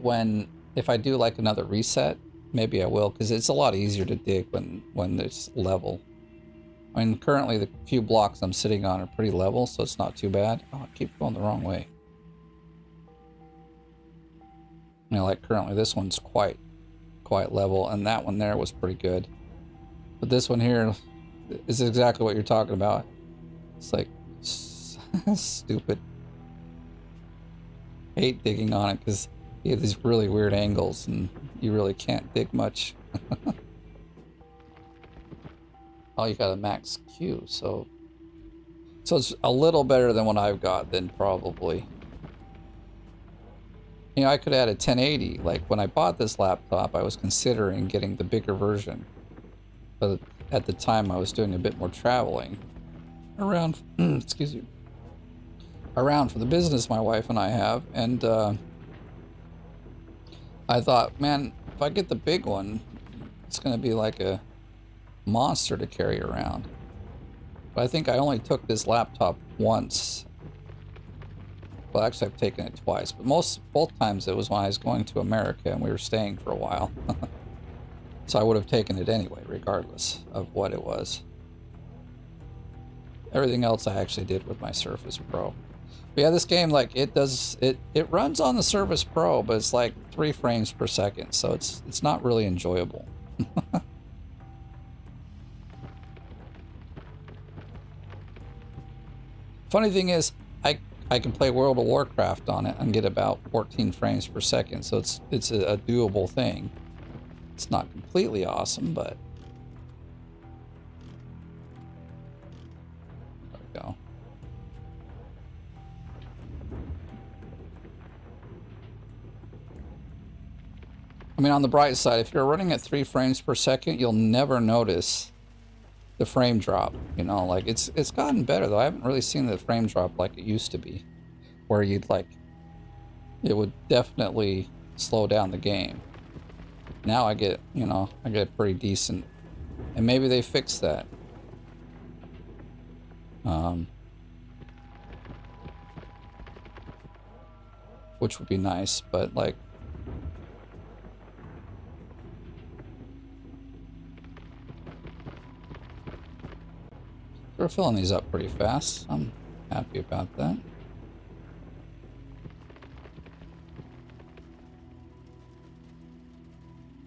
if I do like another reset, maybe I will, because it's a lot easier to dig when it's level. I mean, currently the few blocks I'm sitting on are pretty level, so it's not too bad. Oh, I keep going the wrong way. You know, like currently this one's quite level, and that one there was pretty good. But this one here is exactly what you're talking about. It's like stupid. Hate digging on it because you have these really weird angles and you really can't dig much. Oh, you got a max Q, so it's a little better than what I've got then, probably. You know, I could add a 1080. Like, when I bought this laptop, I was considering getting the bigger version. But at the time, I was doing a bit more traveling around, excuse me, around for the business my wife and I have, and I thought, man, if I get the big one, it's going to be like a monster to carry around. But I think I only took this laptop once. Well, actually, I've taken it twice, but both times it was when I was going to America and we were staying for a while. So I would have taken it anyway, regardless of what it was. Everything else I actually did with my Surface Pro. But yeah, this game, like, it runs on the Surface Pro, but it's like 3 frames per second, so it's not really enjoyable. Funny thing is, I can play World of Warcraft on it and get about 14 frames per second, so it's a doable thing. It's not completely awesome, but there we go. I mean, on the bright side, if you're running at 3 frames per second, you'll never notice the frame drop. You know, like it's gotten better though. I haven't really seen the frame drop like it used to be, where you'd like, it would definitely slow down the game. Now I get, you know, I get pretty decent, and maybe they fixed that. Which would be nice, but like, we're filling these up pretty fast. I'm happy about that.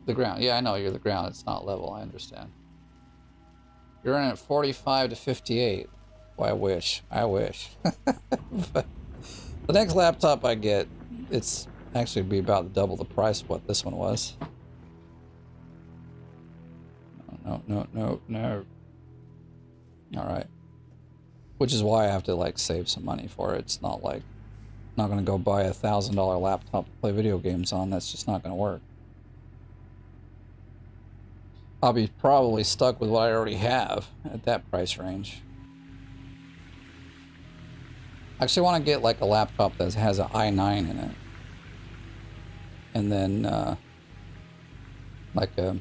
The ground. Yeah, I know you're the ground. It's not level. I understand. You're in at 45 to 58. Well, I wish. I wish. But the next laptop I get, it's actually be about double the price of what this one was. No. Alright. Which is why I have to, like, save some money for it. It's not like, I'm not gonna go buy a $1,000 laptop to play video games on. That's just not gonna work. I'll be probably stuck with what I already have at that price range. I actually want to get, like, a laptop that has an i9 in it. And then, like a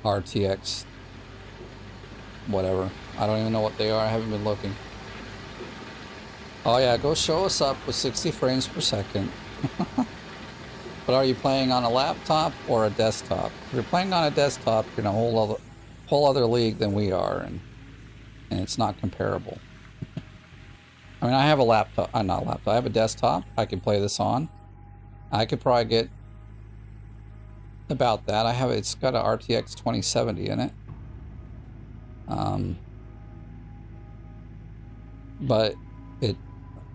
RTX whatever. I don't even know what they are. I haven't been looking. Oh yeah, go show us up with 60 frames per second. But are you playing on a laptop or a desktop? If you're playing on a desktop, you're in a whole other league than we are, and it's not comparable. I mean, I have a laptop. Not a laptop. I have a desktop. I can play this on. I could probably get about that. It's got an RTX 2070 in it. But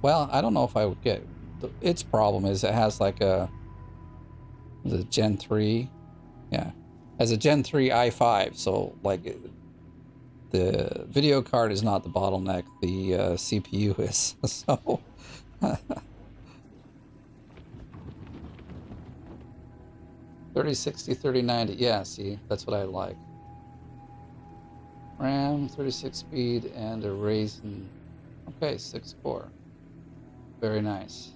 well, I don't know if I would get, its problem is it has like the Gen 3, yeah, has a Gen 3 i5, so like the video card is not the bottleneck, the CPU is, so 3060, 3090, yeah, see, that's what I like. RAM, 36 speed, and a Ryzen, okay, 6 core. Very nice.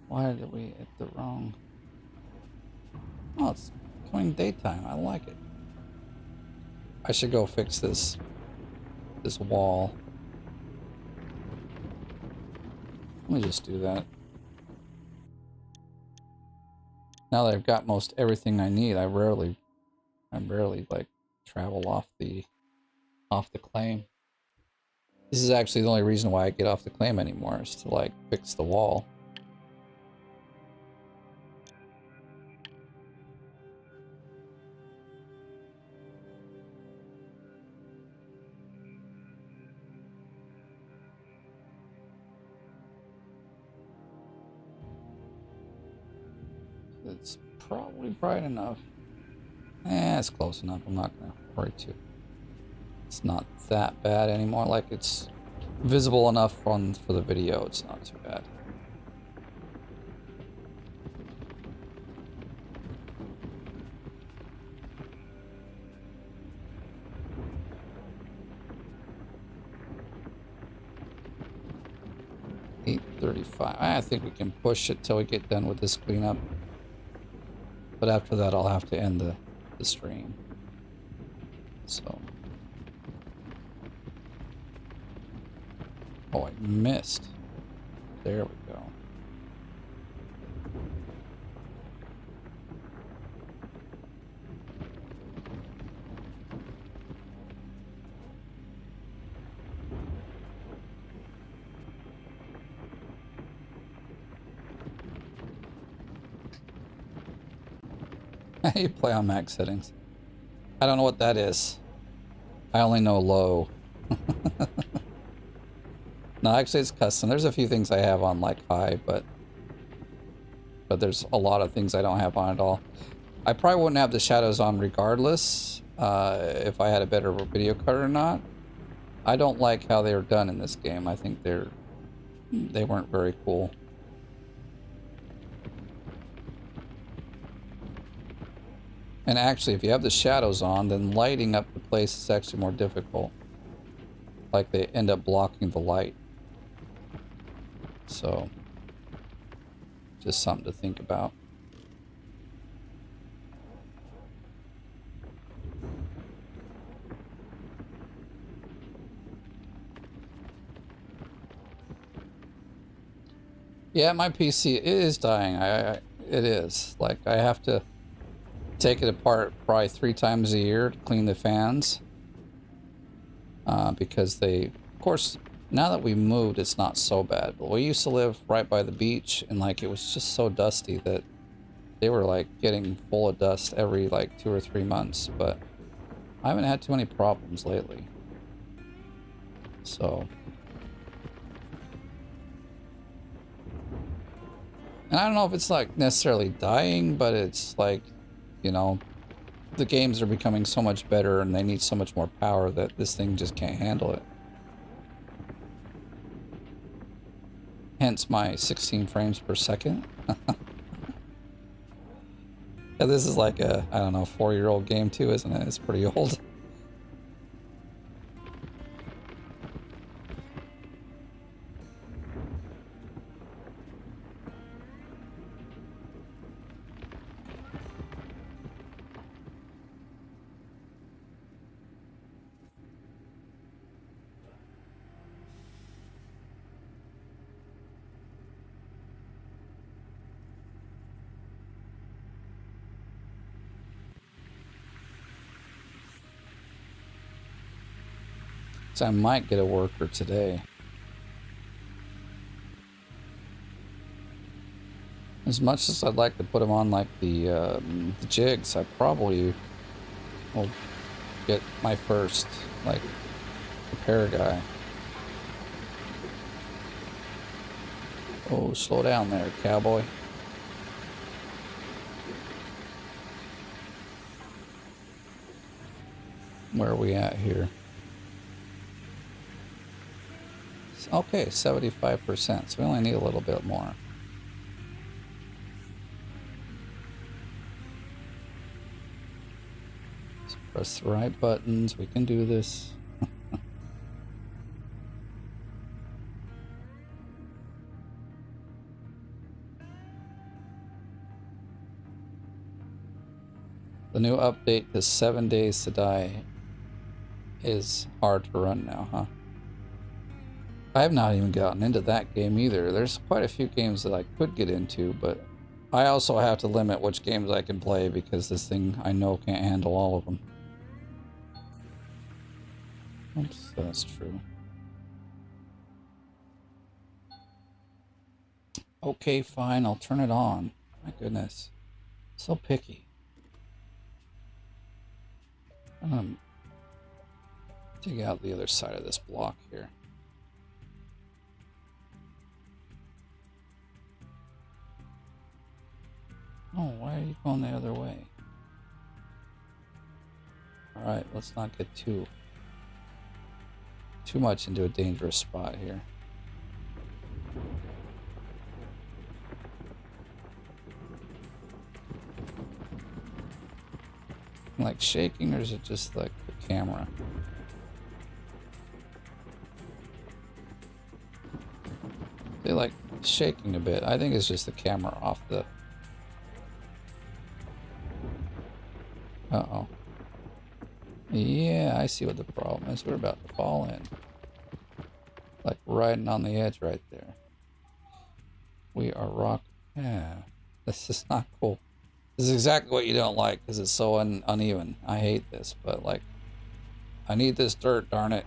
Why did we hit the wrong? Oh, it's becoming daytime. I like it. I should go fix this wall. Let me just do that. Now that I've got most everything I need, I rarely like travel off the claim. This is actually the only reason why I get off the claim anymore, is to like fix the wall. It's probably bright enough. It's close enough. I'm not gonna worry too. It's not that bad anymore. Like, it's visible enough for the video. It's not too bad. 8:35. I think we can push it till we get done with this cleanup. But after that, I'll have to end the stream. So. Oh, I missed. There we go. You play on max settings. I don't know what that is. I only know low. No, actually it's custom. There's a few things I have on like high, but there's a lot of things I don't have on at all. I probably wouldn't have the shadows on regardless if I had a better video card or not. I don't like how they were done in this game. I think they weren't very cool. And actually, if you have the shadows on, then lighting up the place is actually more difficult. Like they end up blocking the light. So, just something to think about. Yeah, my PC is dying. It is. Like, I have to take it apart probably 3 times a year to clean the fans. Because of course, now that we moved, it's not so bad. But we used to live right by the beach, and like it was just so dusty that they were like getting full of dust every like 2 or 3 months. But I haven't had too many problems lately. So. And I don't know if it's like necessarily dying, but it's like, you know, the games are becoming so much better and they need so much more power that this thing just can't handle it. Hence my 16 frames per second. Yeah, this is like a, I don't know, 4-year-old game too, isn't it? It's pretty old. So I might get a worker today. As much as I'd like to put them on like the jigs, I probably will get my first like repair guy. Oh, slow down there, cowboy. Where are we at here? Okay, 75%, so we only need a little bit more. Let's press the right buttons, we can do this. The new update to 7 Days to Die is hard to run now, huh? I have not even gotten into that game either. There's quite a few games that I could get into, but I also have to limit which games I can play because this thing I know can't handle all of them. Oops, that's true. Okay, fine, I'll turn it on. My goodness. So picky. I'm gonna dig out the other side of this block here. Oh, why are you going the other way? Alright, let's not get too much into a dangerous spot here. Like shaking, or is it just like the camera? They like shaking a bit. I think it's just the camera off the... Uh-oh. Yeah, I see what the problem is. We're about to fall in. Like riding on the edge right there. We are rock. Yeah. This is not cool. This is exactly what you don't like because it's so uneven. I hate this, but like, I need this dirt, darn it.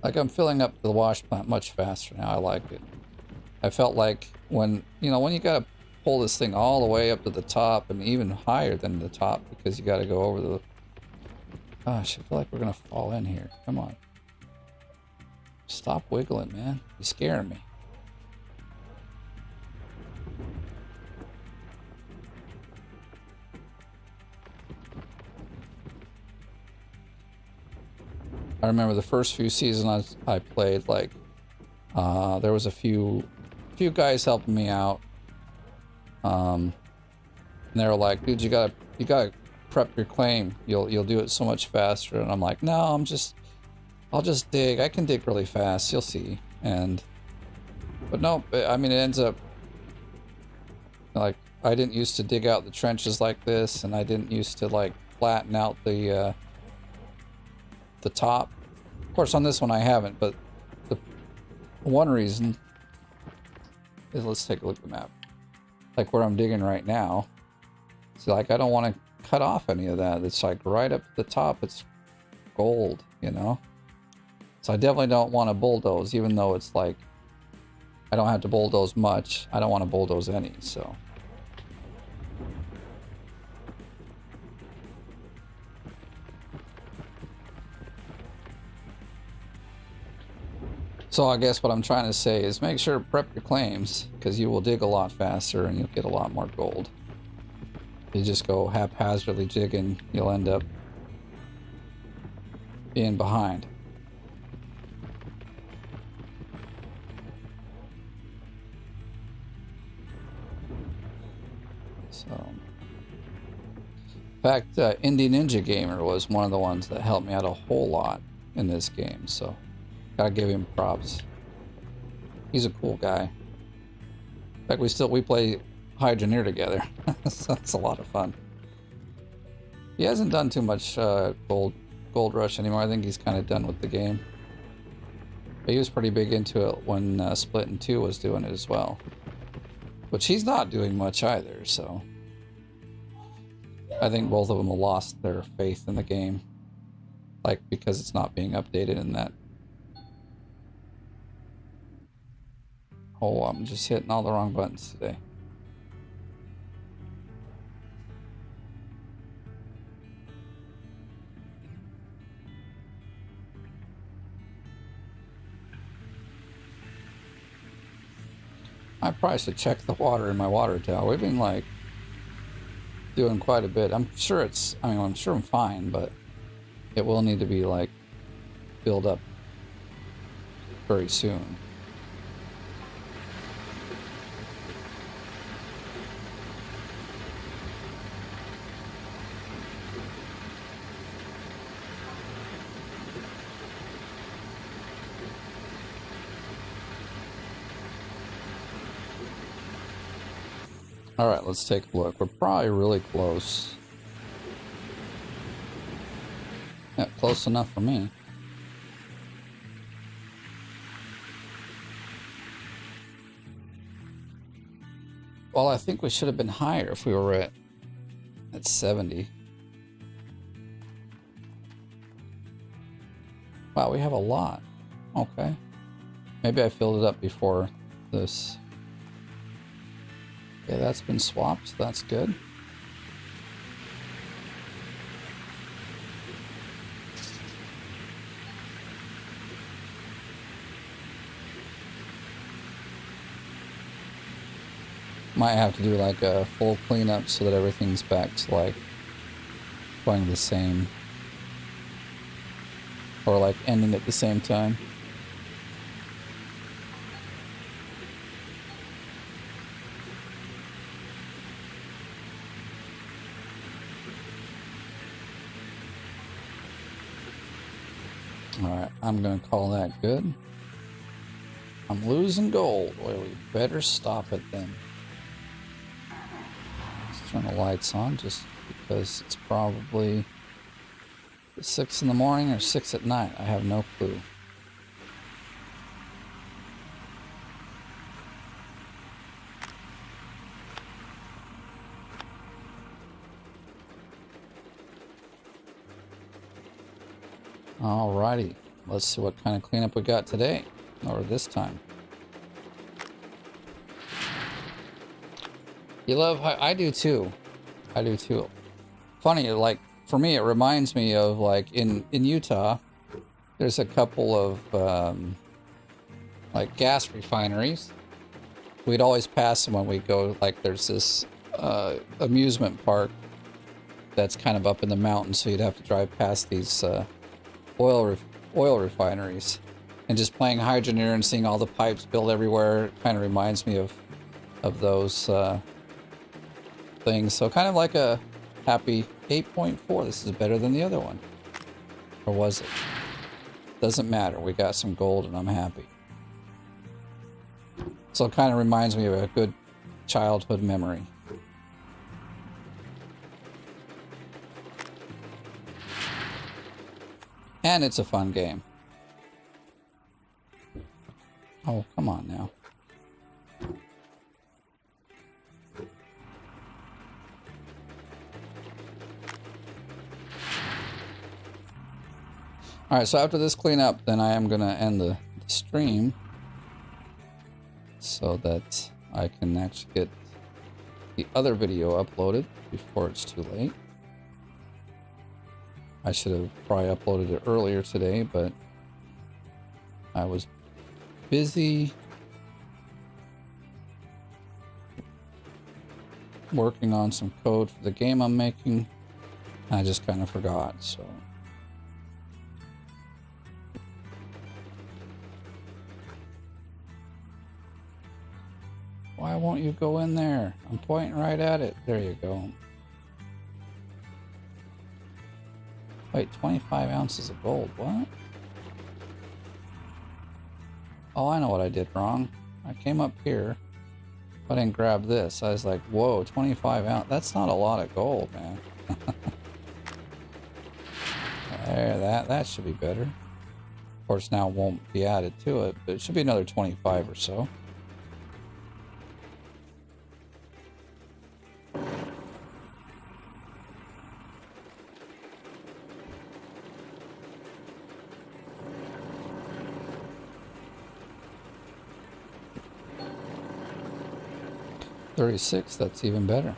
Like I'm filling up the wash plant much faster now. I like it. I felt like when, you know, when you gotta pull this thing all the way up to the top and even higher than the top because you gotta go over the... Gosh, I feel like we're gonna fall in here. Come on. Stop wiggling, man. You're scaring me. I remember the first few seasons I played, like, there was a few guys helping me out. And they were like, dude, you gotta prep your claim. You'll do it so much faster. And I'm like, no, I'll just dig. I can dig really fast. You'll see. But no, I mean, it ends up like, I didn't used to dig out the trenches like this, and I didn't used to like flatten out the top. Of course, on this one I haven't, but the one reason is, let's take a look at the map. Like where I'm digging right now. So like, I don't want to cut off any of that. It's like right up at the top, it's gold, you know? So I definitely don't want to bulldoze, even though it's like, I don't have to bulldoze much. I don't want to bulldoze any, so. So I guess what I'm trying to say is make sure to prep your claims, because you will dig a lot faster and you'll get a lot more gold. If you just go haphazardly digging, you'll end up being behind. So, in fact, Indie Ninja Gamer was one of the ones that helped me out a whole lot in this game, so gotta give him props. He's a cool guy. In fact, we play Hydroneer together. So that's a lot of fun. He hasn't done too much Gold Rush anymore. I think he's kind of done with the game. But he was pretty big into it when Split'n 2 was doing it as well. Which he's not doing much either, so I think both of them have lost their faith in the game. Like, because it's not being updated in that. Oh, I'm just hitting all the wrong buttons today. I probably should check the water in my water tower. We've been like doing quite a bit. I'm sure I'm sure I'm fine, but it will need to be like filled up very soon. All right, let's take a look. We're probably really close. Yeah, close enough for me. Well, I think we should have been higher if we were at 70. Wow, we have a lot. Okay. Maybe I filled it up before this. Okay, that's been swapped, so that's good. Might have to do like a full cleanup so that everything's back to like going the same. Or like ending at the same time. I'm gonna call that good. I'm losing gold. Well, we better stop it then. Let's turn the lights on just because it's probably 6 in the morning or 6 at night. I have no clue. Alrighty, let's see what kind of cleanup we got today, or this time. You love, I do too. I do too. Funny, like, for me, it reminds me of, like, in Utah, there's a couple of, like, gas refineries. We'd always pass them when we go, like, there's this amusement park that's kind of up in the mountains, so you'd have to drive past these, oil refineries, and just playing Hydroneer and seeing all the pipes built everywhere kind of reminds me of those things. So kind of like a happy 8.4. This is better than the other one, or was it? Doesn't matter. We got some gold, and I'm happy. So it kind of reminds me of a good childhood memory. And it's a fun game. Oh, come on now. Alright, so after this cleanup, then I am going to end the stream so that I can actually get the other video uploaded before it's too late. I should have probably uploaded it earlier today, but I was busy working on some code for the game I'm making. I just kind of forgot, so. Why won't you go in there? I'm pointing right at it. There you go. Wait, 25 ounces of gold. What? Oh, I know what I did wrong. I came up here. I didn't grab this. I was like, whoa, 25 ounces. That's not a lot of gold, man. There, that should be better. Of course, now it won't be added to it, but it should be another 25 or so. $36, that's even better.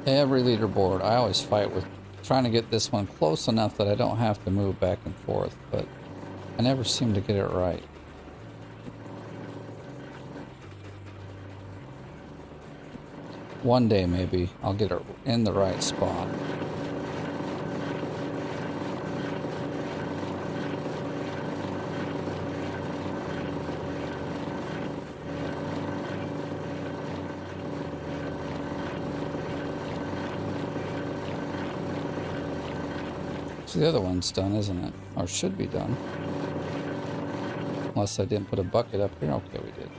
Every leaderboard, I always fight with trying to get this one close enough that I don't have to move back and forth, but I never seem to get it right. One day maybe I'll get it in the right spot. So the other one's done, isn't it? Or should be done. Unless I didn't put a bucket up here. Okay, we did.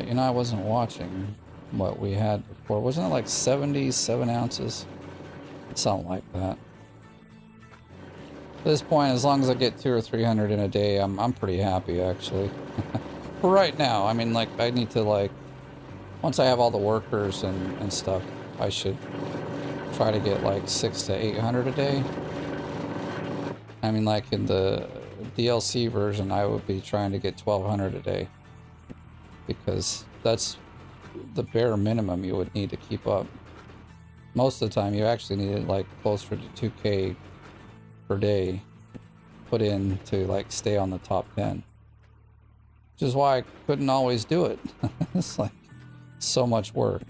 You know, I wasn't watching what we had before. Wasn't it like 77 ounces? Something like that. At this point, as long as I get 200 or 300 in a day, I'm pretty happy, actually. For right now, I mean, like, I need to, like, once I have all the workers and stuff, I should try to get, like, 600 to 800 a day. I mean, like, in the DLC version, I would be trying to get 1200 a day. Because that's the bare minimum you would need to keep up. Most of the time, you actually need, like, closer to 2K per day put in to, like, stay on the top 10. Which is why I couldn't always do it. It's like so much work.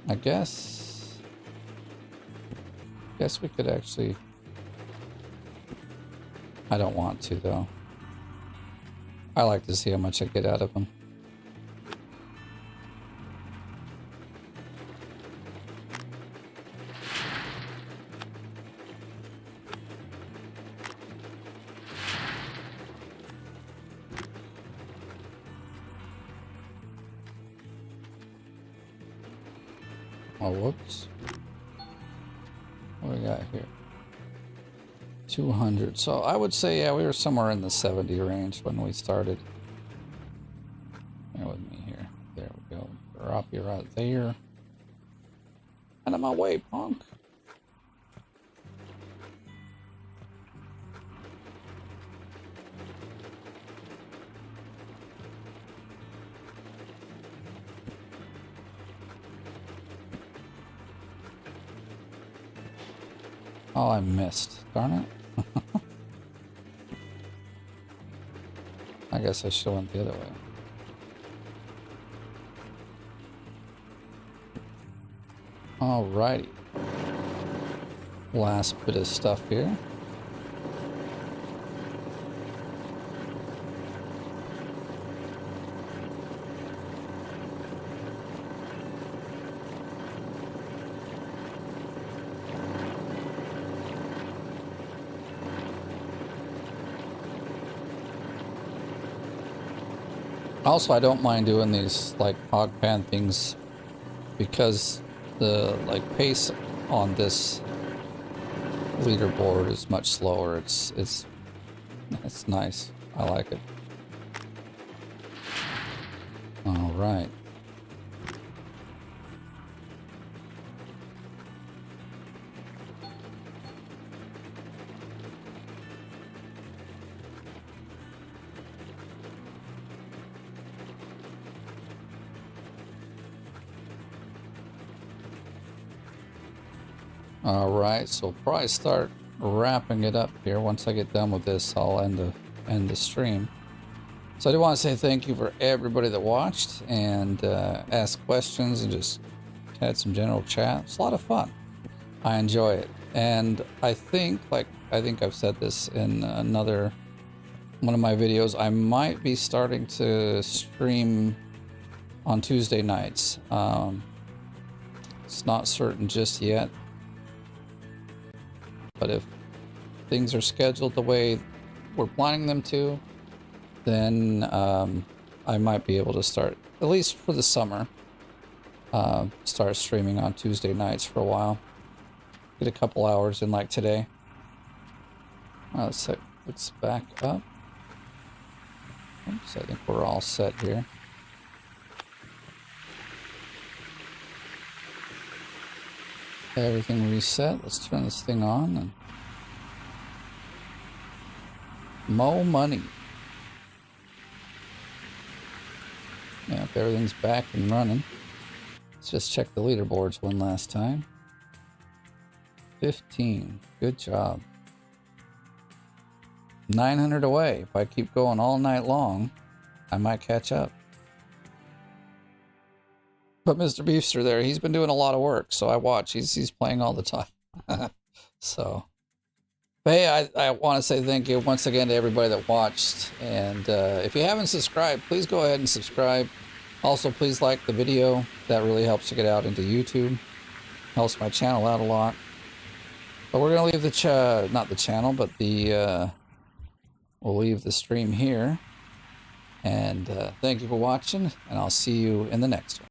I guess we could actually... I don't want to, though. I like to see how much I get out of them. Oh, whoops. What do we got here? 200. So I would say, yeah, we were somewhere in the 70 range when we started. Bear with me here. There we go. Drop you right there. Out of my way, punk. Oh, I missed. Darn it. I guess I should have went the other way. Alrighty. Last bit of stuff here. Also, I don't mind doing these like hog pan things because the pace on this leaderboard is much slower. It's nice. I like it. All right. Alright, so we'll probably start wrapping it up here. Once I get done with this, I'll end the stream. So I do want to say thank you for everybody that watched and asked questions and just had some general chat. It's a lot of fun. I enjoy it. And I think I've said this in one of my videos, I might be starting to stream on Tuesday nights. It's not certain just yet. But if things are scheduled the way we're planning them to, then I might be able to start, at least for the summer, start streaming on Tuesday nights for a while. Get a couple hours in like today. Let's back up. Oops, I think we're all set here. Everything reset. Let's turn this thing on and mo money. Yeah, if everything's back and running, let's just check the leaderboards one last time. 15. Good job. 900 away. If I keep going all night long, I might catch up. But Mr. Beefster there, he's been doing a lot of work, so I watch. He's playing all the time. So, but hey, I want to say thank you once again to everybody that watched. And if you haven't subscribed, please go ahead and subscribe. Also, please like the video. That really helps to get out into YouTube. Helps my channel out a lot. But we're going to leave the not the channel, but the we'll leave the stream here. And thank you for watching, and I'll see you in the next one.